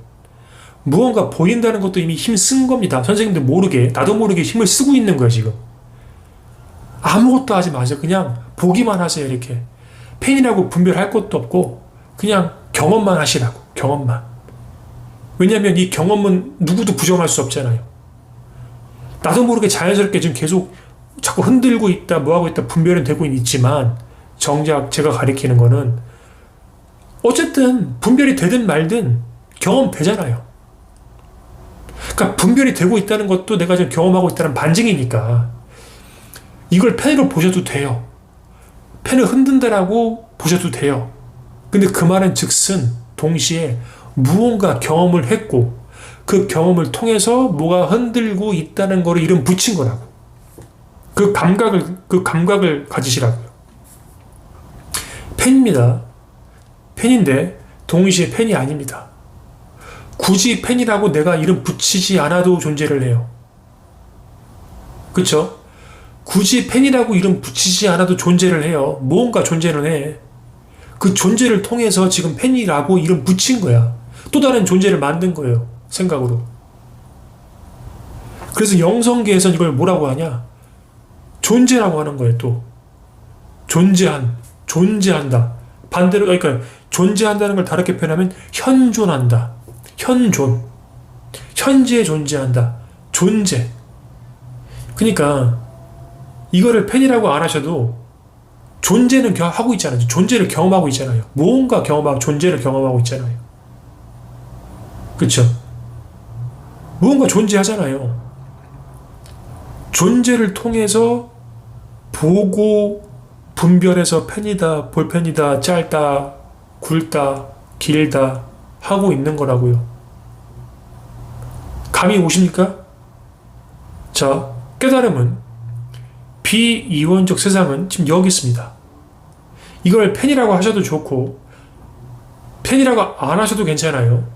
무언가 보인다는 것도 이미 힘 쓴 겁니다. 선생님들 모르게, 나도 모르게 힘을 쓰고 있는 거예요, 지금. 아무것도 하지 마세요. 그냥 보기만 하세요, 이렇게. 팬이라고 분별할 것도 없고, 그냥 경험만 하시라고, 경험만. 왜냐면 이 경험은 누구도 부정할 수 없잖아요. 나도 모르게 자연스럽게 지금 계속 자꾸 흔들고 있다, 뭐하고 있다, 분별은 되고 있지만, 정작 제가 가리키는 거는, 어쨌든 분별이 되든 말든 경험되잖아요. 그러니까 분별이 되고 있다는 것도 내가 지금 경험하고 있다는 반증이니까 이걸 펜으로 보셔도 돼요. 펜을 흔든다라고 보셔도 돼요. 근데 그 말은 즉슨 동시에 무언가 경험을 했고 그 경험을 통해서 뭐가 흔들고 있다는 거를 이름 붙인 거라고. 그 감각을 가지시라고요. 펜입니다. 펜인데 동시에 펜이 아닙니다. 굳이 펜이라고 내가 이름 붙이지 않아도 존재를 해요. 그쵸? 굳이 펜이라고 이름 붙이지 않아도 존재를 해요. 무언가 존재를 해. 그 존재를 통해서 지금 펜이라고 이름 붙인 거야. 또 다른 존재를 만든 거예요. 생각으로. 그래서 영성계에서는 이걸 뭐라고 하냐? 존재라고 하는 거예요. 또 존재한다. 반대로 그러니까 존재한다는 걸 다르게 표현하면 현존한다. 현존. 현재에 존재한다. 존재. 그러니까 이거를 펜이라고 안 하셔도 존재는 하고 있잖아요. 존재를 경험하고 있잖아요. 무언가 경험하고 존재를 경험하고 있잖아요. 그렇죠? 무언가 존재하잖아요. 존재를 통해서 보고 분별해서 펜이다, 볼펜이다, 짧다, 굵다, 길다 하고 있는 거라고요. 감이 오십니까? 자, 깨달음은 비이원적 세상은 지금 여기 있습니다. 이걸 펜이라고 하셔도 좋고 펜이라고 안 하셔도 괜찮아요.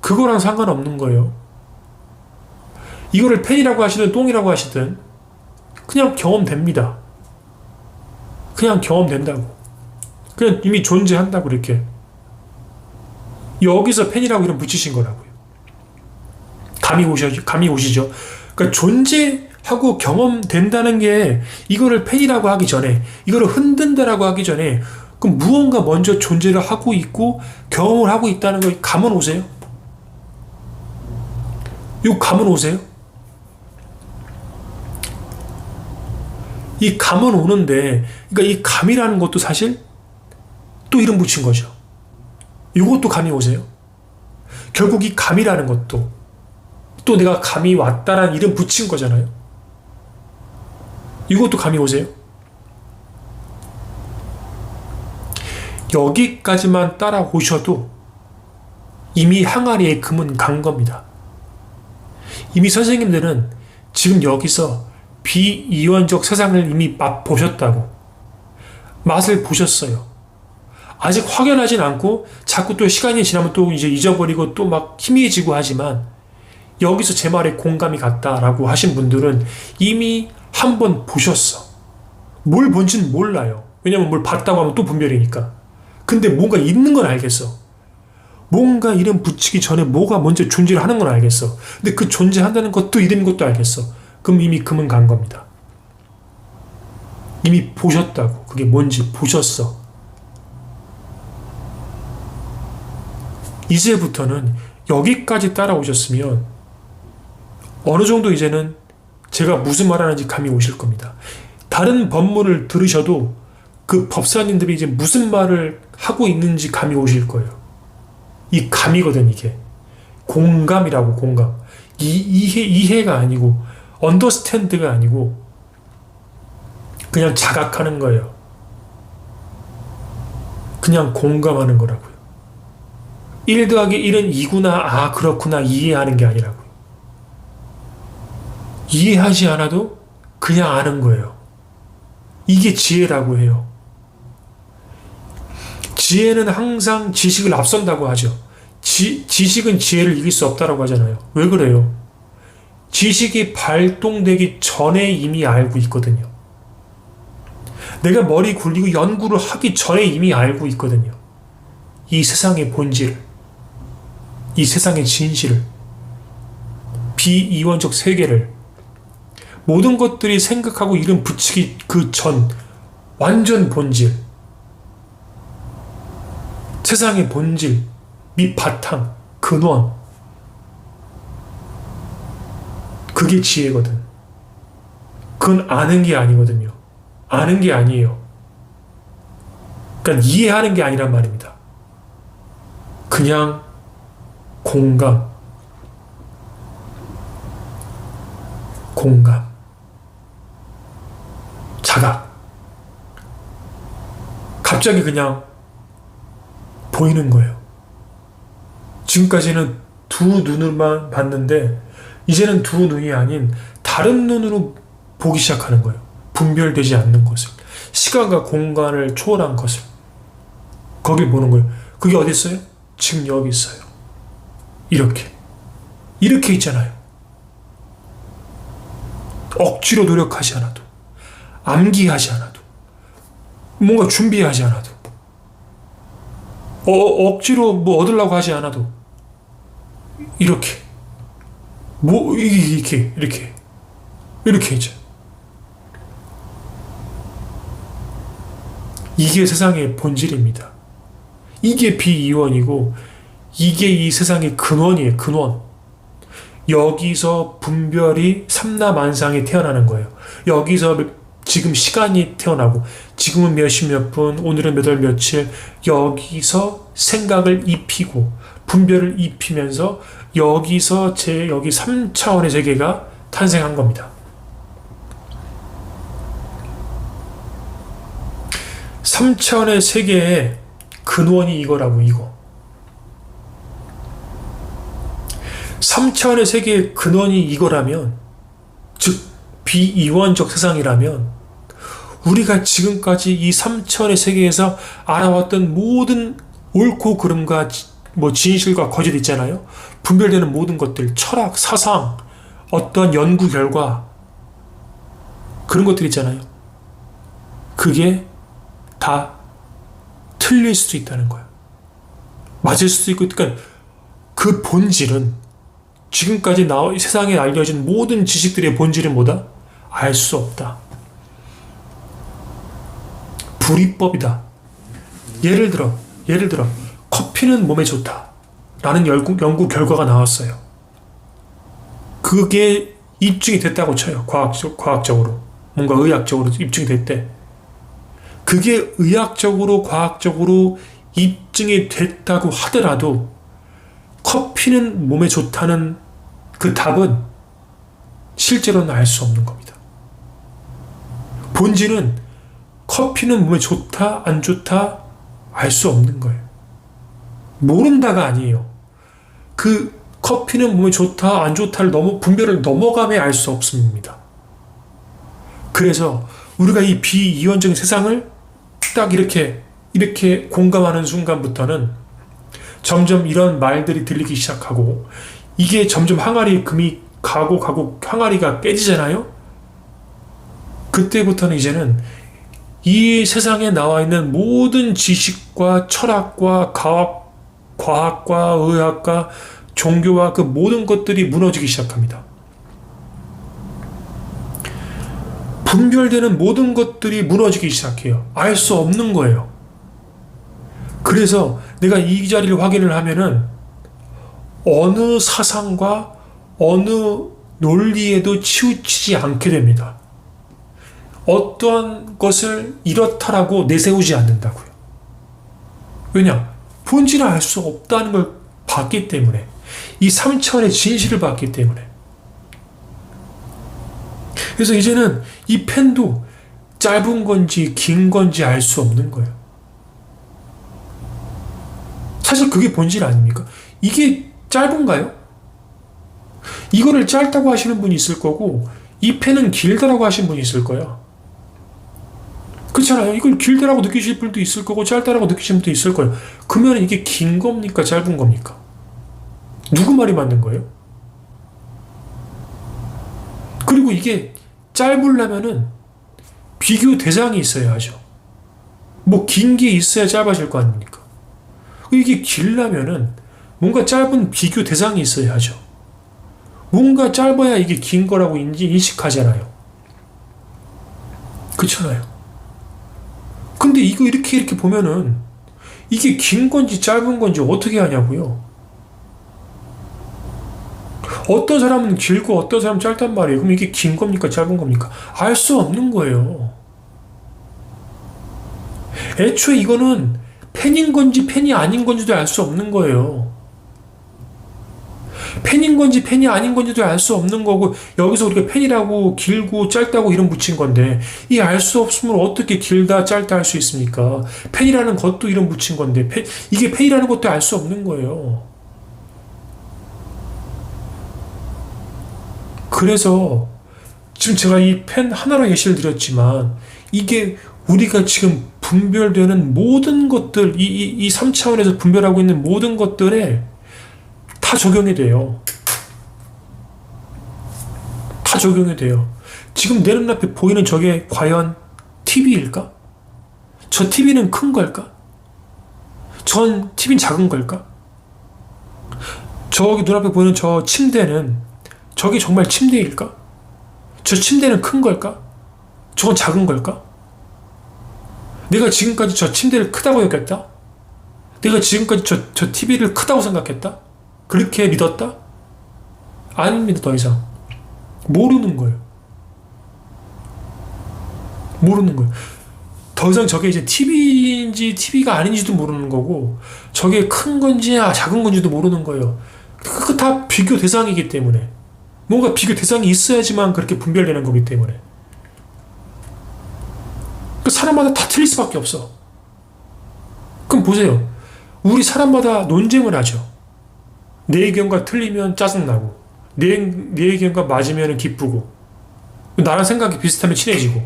그거랑 상관없는 거예요. 이거를 펜이라고 하시든 똥이라고 하시든 그냥 경험됩니다. 그냥 경험된다고. 그냥 이미 존재한다고 이렇게. 여기서 펜이라고 이름 붙이신 거라고요. 감이 오시죠? 그러니까 존재하고 경험된다는 게 이거를 펜이라고 하기 전에, 이거를 흔든다라고 하기 전에 그럼 무언가 먼저 존재를 하고 있고 경험을 하고 있다는 거 감은 오세요? 이 감은 오세요? 이 감은 오는데, 그러니까 이 감이라는 것도 사실 또 이름 붙인 거죠. 이것도 감이 오세요? 결국 이 감이라는 것도 또 내가 감이 왔다라는 이름 붙인 거잖아요. 이것도 감이 오세요? 여기까지만 따라오셔도 이미 항아리에 금은 간 겁니다. 이미 선생님들은 지금 여기서 비이원적 세상을 이미 맛보셨다고. 맛을 보셨어요. 아직 확연하진 않고 자꾸 또 시간이 지나면 또 이제 잊어버리고 또 막 희미해지고 하지만 여기서 제 말에 공감이 갔다라고 하신 분들은 이미 한번 보셨어. 뭘 본지는 몰라요. 왜냐면 뭘 봤다고 하면 또 분별이니까. 근데 뭔가 있는 건 알겠어. 뭔가 이름 붙이기 전에 뭐가 먼저 존재를 하는 건 알겠어. 근데 그 존재한다는 것도 이름인 것도 알겠어. 그럼 이미 금은 간 겁니다. 이미 보셨다고. 그게 뭔지 보셨어. 이제부터는 여기까지 따라오셨으면 어느 정도 이제는 제가 무슨 말하는지 감이 오실 겁니다. 다른 법문을 들으셔도 그 법사님들이 이제 무슨 말을 하고 있는지 감이 오실 거예요. 이 감이거든, 이게. 공감이라고, 공감. 이해가 아니고, 언더스탠드가 아니고, 그냥 자각하는 거예요. 그냥 공감하는 거라고요. 1 더하기 1은 2구나, 아, 그렇구나, 이해하는 게 아니라고요. 이해하지 않아도 그냥 아는 거예요. 이게 지혜라고 해요. 지혜는 항상 지식을 앞선다고 하죠. 지식은 지혜를 이길 수 없다고 하잖아요. 왜 그래요? 지식이 발동되기 전에 이미 알고 있거든요. 내가 머리 굴리고 연구를 하기 전에 이미 알고 있거든요. 이 세상의 본질을, 이 세상의 진실을, 비이원적 세계를, 모든 것들이 생각하고 이름 붙이기 그 전 완전 본질, 세상의 본질, 밑바탕, 근원, 그게 지혜거든. 그건 아는 게 아니거든요. 아는 게 아니에요. 그러니까 이해하는 게 아니란 말입니다. 그냥 공감. 자각. 갑자기 그냥 보이는 거예요. 지금까지는 두 눈으로만 봤는데 이제는 두 눈이 아닌 다른 눈으로 보기 시작하는 거예요. 분별되지 않는 것을. 시간과 공간을 초월한 것을. 거길 보는 거예요. 그게 어디 있어요? 지금 여기 있어요. 이렇게 있잖아요. 억지로 노력하지 않아도, 암기하지 않아도, 뭔가 준비하지 않아도, 억지로 뭐 얻으려고 하지 않아도, 이렇게 있죠. 이게 세상의 본질입니다. 이게 비이원이고 이게 이 세상의 근원이에요. 근원. 여기서 분별이 삼라만상에 태어나는 거예요. 여기서 지금 시간이 태어나고 지금은 몇 분, 오늘은 몇 월 며칠, 여기서 생각을 입히고 분별을 입히면서 여기서 여기 3차원의 세계가 탄생한 겁니다. 3차원의 세계의 근원이 이거라고, 이거. 3차원의 세계의 근원이 이거라면, 즉 비이원적 세상이라면 우리가 지금까지 이 3차원의 세계에서 알아왔던 모든 옳고 그름과 진실과 거짓 있잖아요. 분별되는 모든 것들, 철학, 사상, 어떠한 연구 결과, 그런 것들 있잖아요. 그게 다 틀릴 수도 있다는 거예요. 맞을 수도 있고, 그러니까 그 본질은 지금까지 세상에 알려진 모든 지식들의 본질은 뭐다? 알 수 없다. 불이법이다. 예를 들어 커피는 몸에 좋다 라는 연구 결과가 나왔어요. 그게 입증이 됐다고 쳐요. 과학적으로. 뭔가 의학적으로 입증이 됐대. 그게 의학적으로 과학적으로 입증이 됐다고 하더라도 커피는 몸에 좋다는 그 답은 실제로는 알 수 없는 겁니다. 본질은 커피는 몸에 좋다 안 좋다 알 수 없는 거예요. 모른다가 아니에요. 그 커피는 몸에 좋다 안 좋다를 분별을 넘어가며 알 수 없습니다. 그래서 우리가 이 비이원적인 세상을 딱 이렇게 공감하는 순간부터는 점점 이런 말들이 들리기 시작하고, 이게 점점 금이 가고 항아리가 깨지잖아요. 그때부터는 이제는 이 세상에 나와 있는 모든 지식과 철학과 과학과 의학과 종교와 그 모든 것들이 무너지기 시작합니다. 분별되는 모든 것들이 무너지기 시작해요. 알 수 없는 거예요. 그래서 내가 이 자리를 확인을 하면은 어느 사상과 어느 논리에도 치우치지 않게 됩니다. 어떠한 것을 이렇다라고 내세우지 않는다고요. 왜냐? 본질을 알 수 없다는 걸 봤기 때문에, 이 3차원의 진실을 봤기 때문에. 그래서 이제는 이 펜도 짧은 건지 긴 건지 알 수 없는 거예요. 사실 그게 본질 아닙니까? 이게 짧은가요? 이거를 짧다고 하시는 분이 있을 거고, 이 펜은 길다라고 하시는 분이 있을 거예요. 그렇잖아요. 이걸 길다라고 느끼실 분도 있을 거고 짧다라고 느끼실 분도 있을 거예요. 그러면 이게 긴 겁니까? 짧은 겁니까? 누구 말이 맞는 거예요? 그리고 이게 짧으려면은 비교 대상이 있어야 하죠. 뭐 긴 게 있어야 짧아질 거 아닙니까? 이게 길려면은 뭔가 짧은 비교 대상이 있어야 하죠. 뭔가 짧아야 이게 긴 거라고 인식하잖아요. 그렇잖아요. 근데 이거 이렇게 보면은 이게 긴 건지 짧은 건지 어떻게 하냐고요. 어떤 사람은 길고 어떤 사람은 짧단 말이에요. 그럼 이게 긴 겁니까? 짧은 겁니까? 알 수 없는 거예요. 애초에 이거는 펜인 건지 펜이 아닌 건지도 알 수 없는 거예요. 펜인 건지 펜이 아닌 건지도 알 수 없는 거고, 여기서 우리가 펜이라고 길고 짧다고 이름 붙인 건데, 이 알 수 없으면 어떻게 길다 짧다 할 수 있습니까? 펜이라는 것도 이름 붙인 건데, 이게 펜이라는 것도 알 수 없는 거예요. 그래서 지금 제가 이 펜 하나로 예시를 드렸지만 이게 우리가 지금 분별되는 모든 것들, 이 3차원에서 분별하고 있는 모든 것들에 다 적용이 돼요. 다 적용이 돼요. 지금 내 눈앞에 보이는 저게 과연 TV일까? 저 TV는 큰 걸까? 전 TV는 작은 걸까? 저기 눈앞에 보이는 저 침대는 저게 정말 침대일까? 저 침대는 큰 걸까? 저건 작은 걸까? 내가 지금까지 저 침대를 크다고 여겼다? 내가 지금까지 저 TV를 크다고 생각했다? 그렇게 믿었다? 아닙니다, 더 이상. 모르는 거예요. 모르는 거예요. 더 이상 저게 이제 TV인지 TV가 아닌지도 모르는 거고, 저게 큰 건지 작은 건지도 모르는 거예요. 그거 다 비교 대상이기 때문에. 뭔가 비교 대상이 있어야지만 그렇게 분별되는 거기 때문에. 그 사람마다 다 틀릴 수밖에 없어. 그럼 보세요. 우리 사람마다 논쟁을 하죠. 내 의견과 틀리면 짜증나고, 내 의견과 맞으면 기쁘고, 나랑 생각이 비슷하면 친해지고,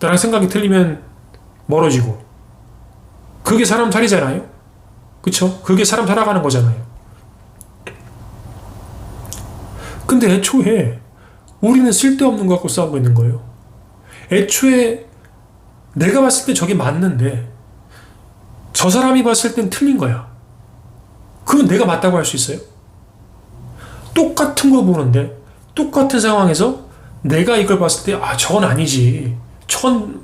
나랑 생각이 틀리면 멀어지고. 그게 사람 살이잖아요. 그쵸? 그게 사람 살아가는 거잖아요. 근데 애초에 우리는 쓸데없는 거 갖고 싸우고 있는 거예요. 애초에 내가 봤을 때 저게 맞는데 저 사람이 봤을 땐 틀린 거야. 그건 내가 맞다고 할 수 있어요? 똑같은 거 보는데 똑같은 상황에서 내가 이걸 봤을 때 저건 아니지. 저건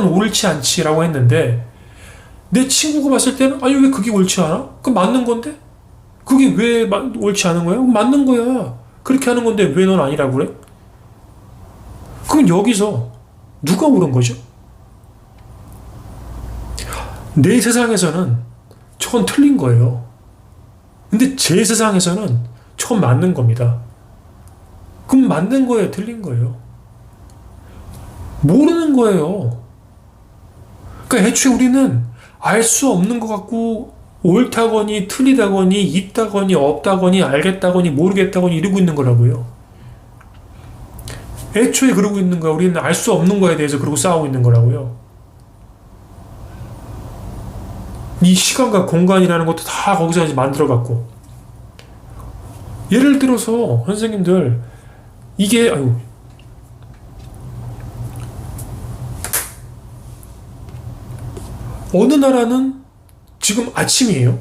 옳지 않지 라고 했는데 내 친구가 봤을 때는 아니 왜 그게 옳지 않아? 그건 맞는 건데? 그게 왜 옳지 않은 거야? 맞는 거야. 그렇게 하는 건데 왜 넌 아니라고 그래? 그럼 여기서 누가 옳은 거죠? 내 세상에서는 저건 틀린 거예요. 근데 제 세상에서는 저건 맞는 겁니다. 그럼 맞는 거예요? 틀린 거예요? 모르는 거예요. 그러니까 애초에 우리는 알 수 없는 것 같고 옳다거니 틀리다거니 있다거니 없다거니 알겠다거니 모르겠다거니 이러고 있는 거라고요. 애초에 그러고 있는 거야. 우리는 알 수 없는 거에 대해서 그러고 싸우고 있는 거라고요. 이 시간과 공간이라는 것도 다 거기서 이제 만들어갖고. 예를 들어서 선생님들 이게 어느 나라는 지금 아침이에요.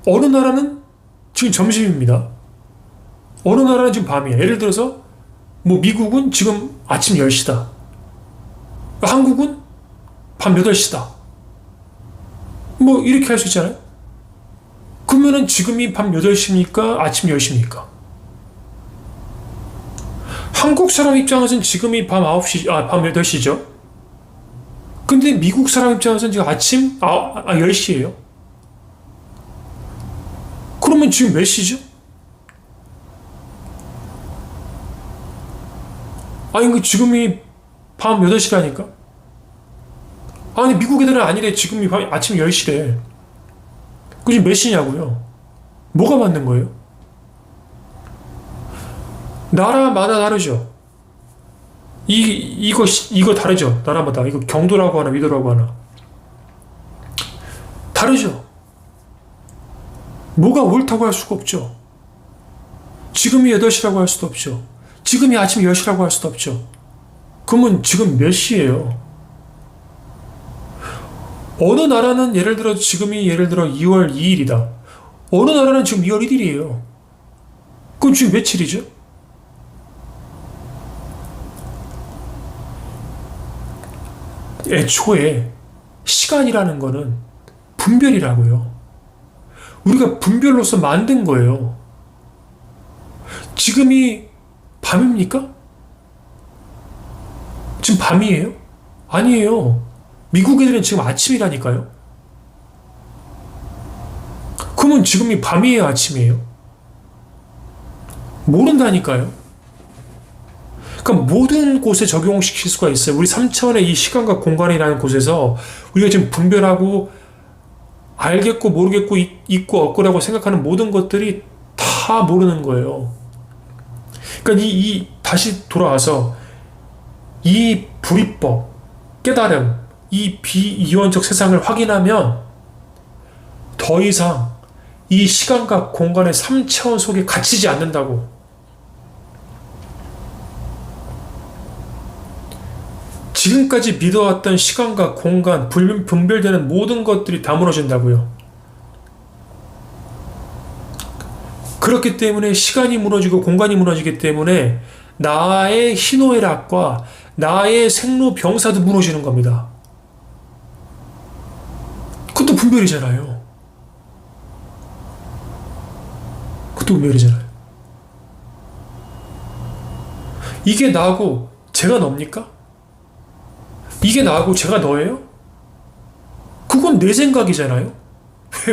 어느 나라는 지금 점심입니다. 어느 나라는 지금 밤이에요. 예를 들어서 뭐 미국은 지금 아침 10시다. 한국은 밤 8시다. 뭐 이렇게 할 수 있잖아요. 그러면은 지금이 밤 8시입니까? 아침 10시입니까? 한국 사람 입장에서는 지금이 밤 8시죠. 근데 미국 사람 입장에서는 지금 아침 10시예요. 그러면 지금 몇 시죠? 아니, 지금이 밤 8시라니까? 아니, 미국 애들은 아니래. 지금이 아침 10시래. 그 지금 몇 시냐고요? 뭐가 맞는 거예요? 나라마다 다르죠? 이거 다르죠? 나라마다. 이거 경도라고 하나, 위도라고 하나. 다르죠? 뭐가 옳다고 할 수가 없죠? 지금이 8시라고 할 수도 없죠? 지금이 아침 10시라고 할 수도 없죠? 그러면 지금 몇 시예요? 어느 나라는 예를 들어 2월 2일이다. 어느 나라는 지금 2월 1일이에요. 그럼 지금 며칠이죠? 애초에 시간이라는 거는 분별이라고요. 우리가 분별로서 만든 거예요. 지금이 밤입니까? 지금 밤이에요? 아니에요. 미국 애들은 지금 아침이라니까요. 그러면 지금이 밤이에요, 아침이에요? 모른다니까요. 그러니까 모든 곳에 적용시킬 수가 있어요. 우리 3차원의 이 시간과 공간이라는 곳에서 우리가 지금 분별하고 알겠고 모르겠고 있고 없고라고 생각하는 모든 것들이 다 모르는 거예요. 그러니까 다시 돌아와서 이 불이법, 깨달음, 이 비이원적 세상을 확인하면 더 이상 이 시간과 공간의 3차원 속에 갇히지 않는다고. 지금까지 믿어왔던 시간과 공간, 분별되는 모든 것들이 다 무너진다고요. 그렇기 때문에 시간이 무너지고 공간이 무너지기 때문에 나의 희노애락과 나의 생로병사도 무너지는 겁니다. 그것도 분별이잖아요. 그것도 분별이잖아요. 이게 나하고 제가 놉니까? 이게 나하고 제가 너예요? 그건 내 생각이잖아요.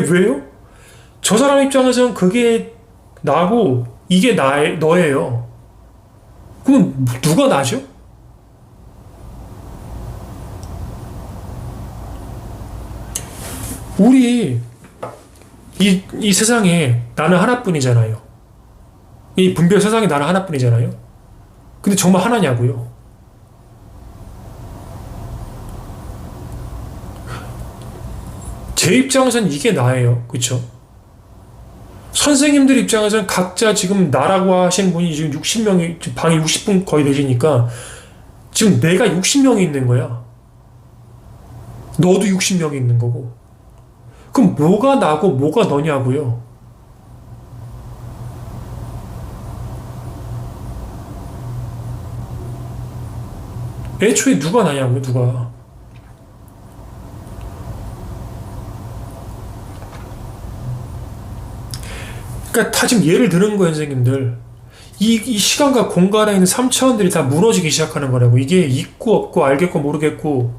왜요? 저 사람 입장에서는 그게 나고 이게 너예요. 그럼 누가 나죠? 우리 이 세상에 나는 하나뿐이잖아요. 이 분별 세상에 나는 하나뿐이잖아요. 근데 정말 하나냐고요? 제 입장에서는 이게 나예요. 그쵸? 선생님들 입장에서는 각자 지금 나라고 하신 분이 지금 60명이, 방이 60분 거의 되시니까 지금 내가 60명이 있는 거야. 너도 60명이 있는 거고. 그럼 뭐가 나고 뭐가 너냐고요? 애초에 누가 나냐고요, 누가. 그러니까 다 지금 예를 드는 거예요, 선생님들. 이 시간과 공간에 있는 3차원들이 다 무너지기 시작하는 거라고. 이게 있고 없고 알겠고 모르겠고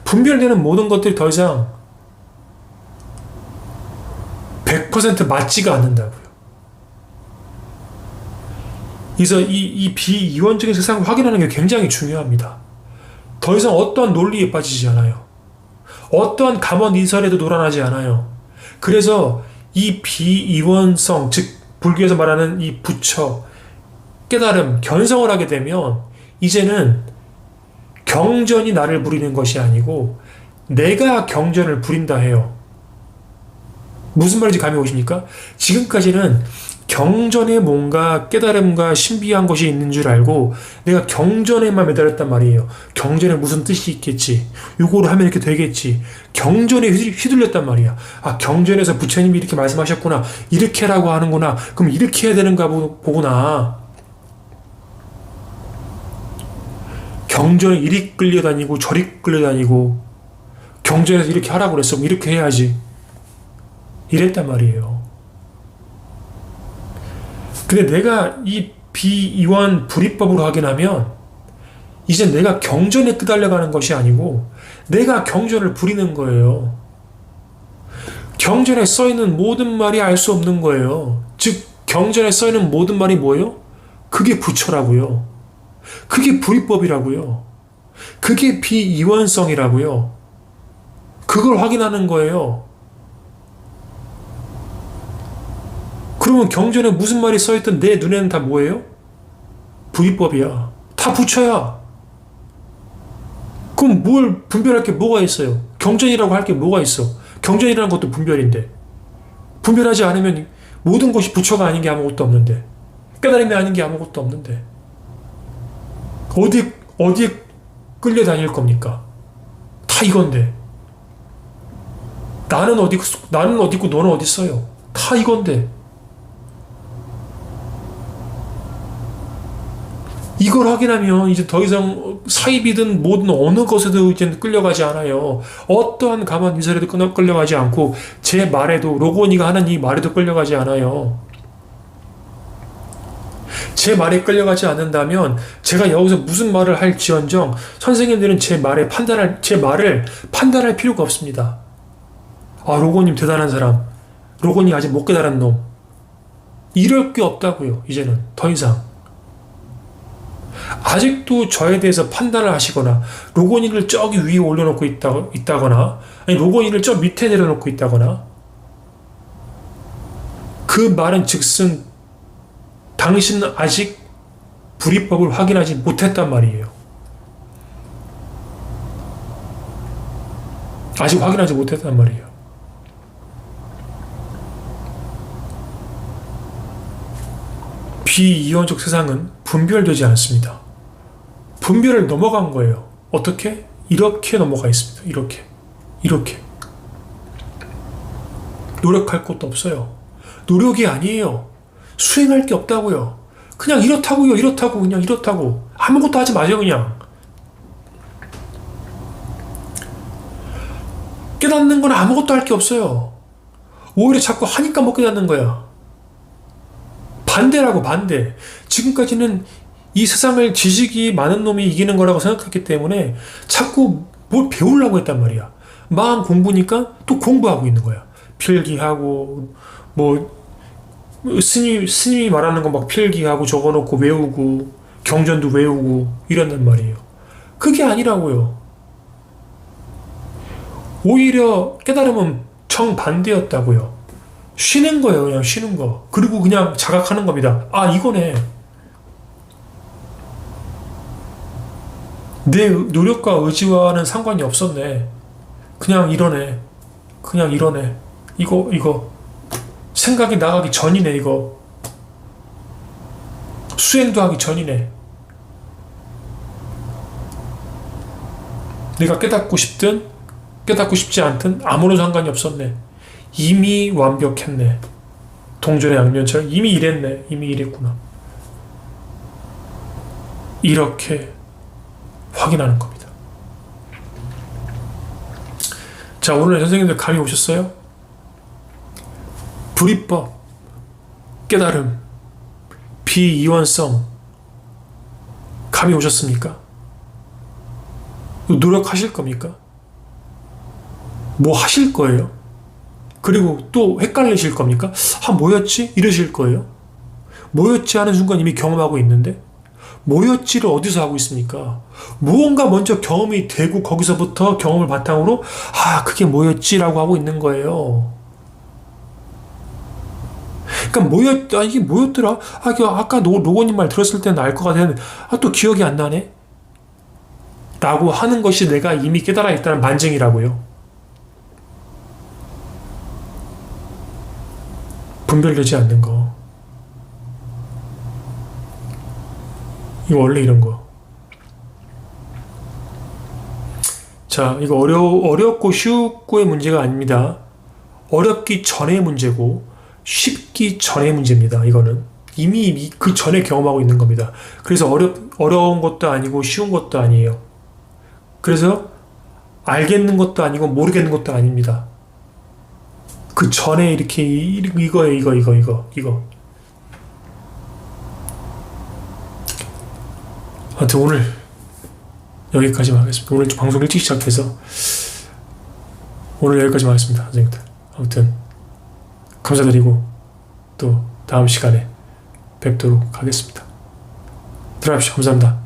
분별되는 모든 것들이 더 이상 100% 맞지가 않는다고요. 그래서 이 비이원적인 세상을 확인하는 게 굉장히 중요합니다. 더 이상 어떠한 논리에 빠지지 않아요. 어떠한 감언이설에도 놀아나지 않아요. 그래서 이 비이원성, 즉 불교에서 말하는 이 부처, 깨달음, 견성을 하게 되면 이제는 경전이 나를 부리는 것이 아니고 내가 경전을 부린다 해요. 무슨 말인지 감이 오십니까? 지금까지는 경전에 뭔가 깨달음과 신비한 것이 있는 줄 알고 내가 경전에만 매달렸단 말이에요. 경전에 무슨 뜻이 있겠지. 요거를 하면 이렇게 되겠지. 경전에 휘둘렸단 말이야. 아, 경전에서 부처님이 이렇게 말씀하셨구나. 이렇게 하라고 하는구나. 그럼 이렇게 해야 되는가 보구나. 경전에 이리 끌려다니고 저리 끌려다니고 경전에서 이렇게 하라고 그랬어. 그럼 이렇게 해야지. 이랬단 말이에요. 근데 내가 이 비이원 불이법으로 확인하면 이제 내가 경전에 끄달려가는 것이 아니고 내가 경전을 부리는 거예요. 경전에 써있는 모든 말이 알 수 없는 거예요. 즉 경전에 써있는 모든 말이 뭐예요? 그게 부처라고요. 그게 불이법이라고요. 그게 비이원성이라고요. 그걸 확인하는 거예요. 그러면 경전에 무슨 말이 써있든 내 눈에는 다 뭐예요? 불이법이야. 다 부처야. 그럼 뭘 분별할 게 뭐가 있어요? 경전이라고 할 게 뭐가 있어? 경전이라는 것도 분별인데. 분별하지 않으면 모든 것이 부처가 아닌 게 아무것도 없는데. 깨달음이 아닌 게 아무것도 없는데. 어디에 끌려다닐 겁니까? 다 이건데. 나는 어디 있고 너는 어디 있어요? 다 이건데. 이걸 확인하면 이제 더 이상 사입이든 뭐든 어느 것에도 이제 끌려가지 않아요. 어떠한 가만 이설에도 끌려가지 않고 제 말에도 로고니가 하는 이 말에도 끌려가지 않아요. 제 말에 끌려가지 않는다면 제가 여기서 무슨 말을 할지언정 선생님들은 제 말을 판단할 필요가 없습니다. 아, 로고님 대단한 사람. 로고님 아직 못 깨달은 놈. 이럴 게 없다고요. 이제는 더 이상. 아직도 저에 대해서 판단을 하시거나 로고니를 저기 위에 올려놓고 있다거나 아니 로고니를 저 밑에 내려놓고 있다거나 그 말은 즉슨 당신은 아직 불이법을 확인하지 못했단 말이에요. 아직 확인하지 못했단 말이에요. 비이원적 세상은 분별되지 않습니다. 분별을 넘어간 거예요. 어떻게? 이렇게 넘어가 있습니다. 이렇게. 노력할 것도 없어요. 노력이 아니에요. 수행할 게 없다고요. 그냥 이렇다고요. 그냥 이렇다고. 아무것도 하지 마세요. 그냥. 깨닫는 건 아무것도 할 게 없어요. 오히려 자꾸 하니까 못 깨닫는 거야. 반대라고, 반대. 지금까지는 이 세상을 지식이 많은 놈이 이기는 거라고 생각했기 때문에 자꾸 뭘 배우려고 했단 말이야. 마음 공부니까 또 공부하고 있는 거야. 필기하고, 스님이 말하는 거 막 필기하고 적어놓고 외우고, 경전도 외우고, 이런단 말이에요. 그게 아니라고요. 오히려 깨달음은 정반대였다고요. 쉬는 거예요. 그냥 쉬는 거. 그리고 그냥 자각하는 겁니다. 아, 이거네. 내 노력과 의지와는 상관이 없었네. 그냥 이러네. 이거. 생각이 나가기 전이네, 이거. 수행도 하기 전이네. 내가 깨닫고 싶든, 깨닫고 싶지 않든 아무런 상관이 없었네. 이미 완벽했네. 동전의 양면처럼 이미 이랬구나. 이렇게 확인하는 겁니다. 자, 오늘 선생님들 감이 오셨어요? 불이법, 깨달음, 비이원성 감이 오셨습니까? 노력하실 겁니까? 뭐 하실 거예요? 그리고 또 헷갈리실 겁니까? 아, 뭐였지? 이러실 거예요? 뭐였지 하는 순간 이미 경험하고 있는데 뭐였지를 어디서 하고 있습니까? 무언가 먼저 경험이 되고 거기서부터 경험을 바탕으로 아, 그게 뭐였지라고 하고 있는 거예요. 그러니까 이게 뭐였더라? 아까 로고님 말 들었을 때는 알 것 같았는데 또 기억이 안 나네? 라고 하는 것이 내가 이미 깨달아 있다는 반증이라고요. 분별되지 않는 거. 이거 원래 이런 거. 자, 이거 어렵고 쉽고의 문제가 아닙니다. 어렵기 전의 문제고 쉽기 전의 문제입니다. 이거는 이미 그 전에 경험하고 있는 겁니다. 그래서 어려운 것도 아니고 쉬운 것도 아니에요. 그래서 알겠는 것도 아니고 모르겠는 것도 아닙니다. 그 전에 이렇게 이거예요. 이거. 하여튼 오늘 여기까지만 하겠습니다. 오늘 방송 일찍 시작해서 오늘 여기까지만 하겠습니다. 선생님들. 아무튼 감사드리고 또 다음 시간에 뵙도록 하겠습니다. 들어가십시오. 감사합니다.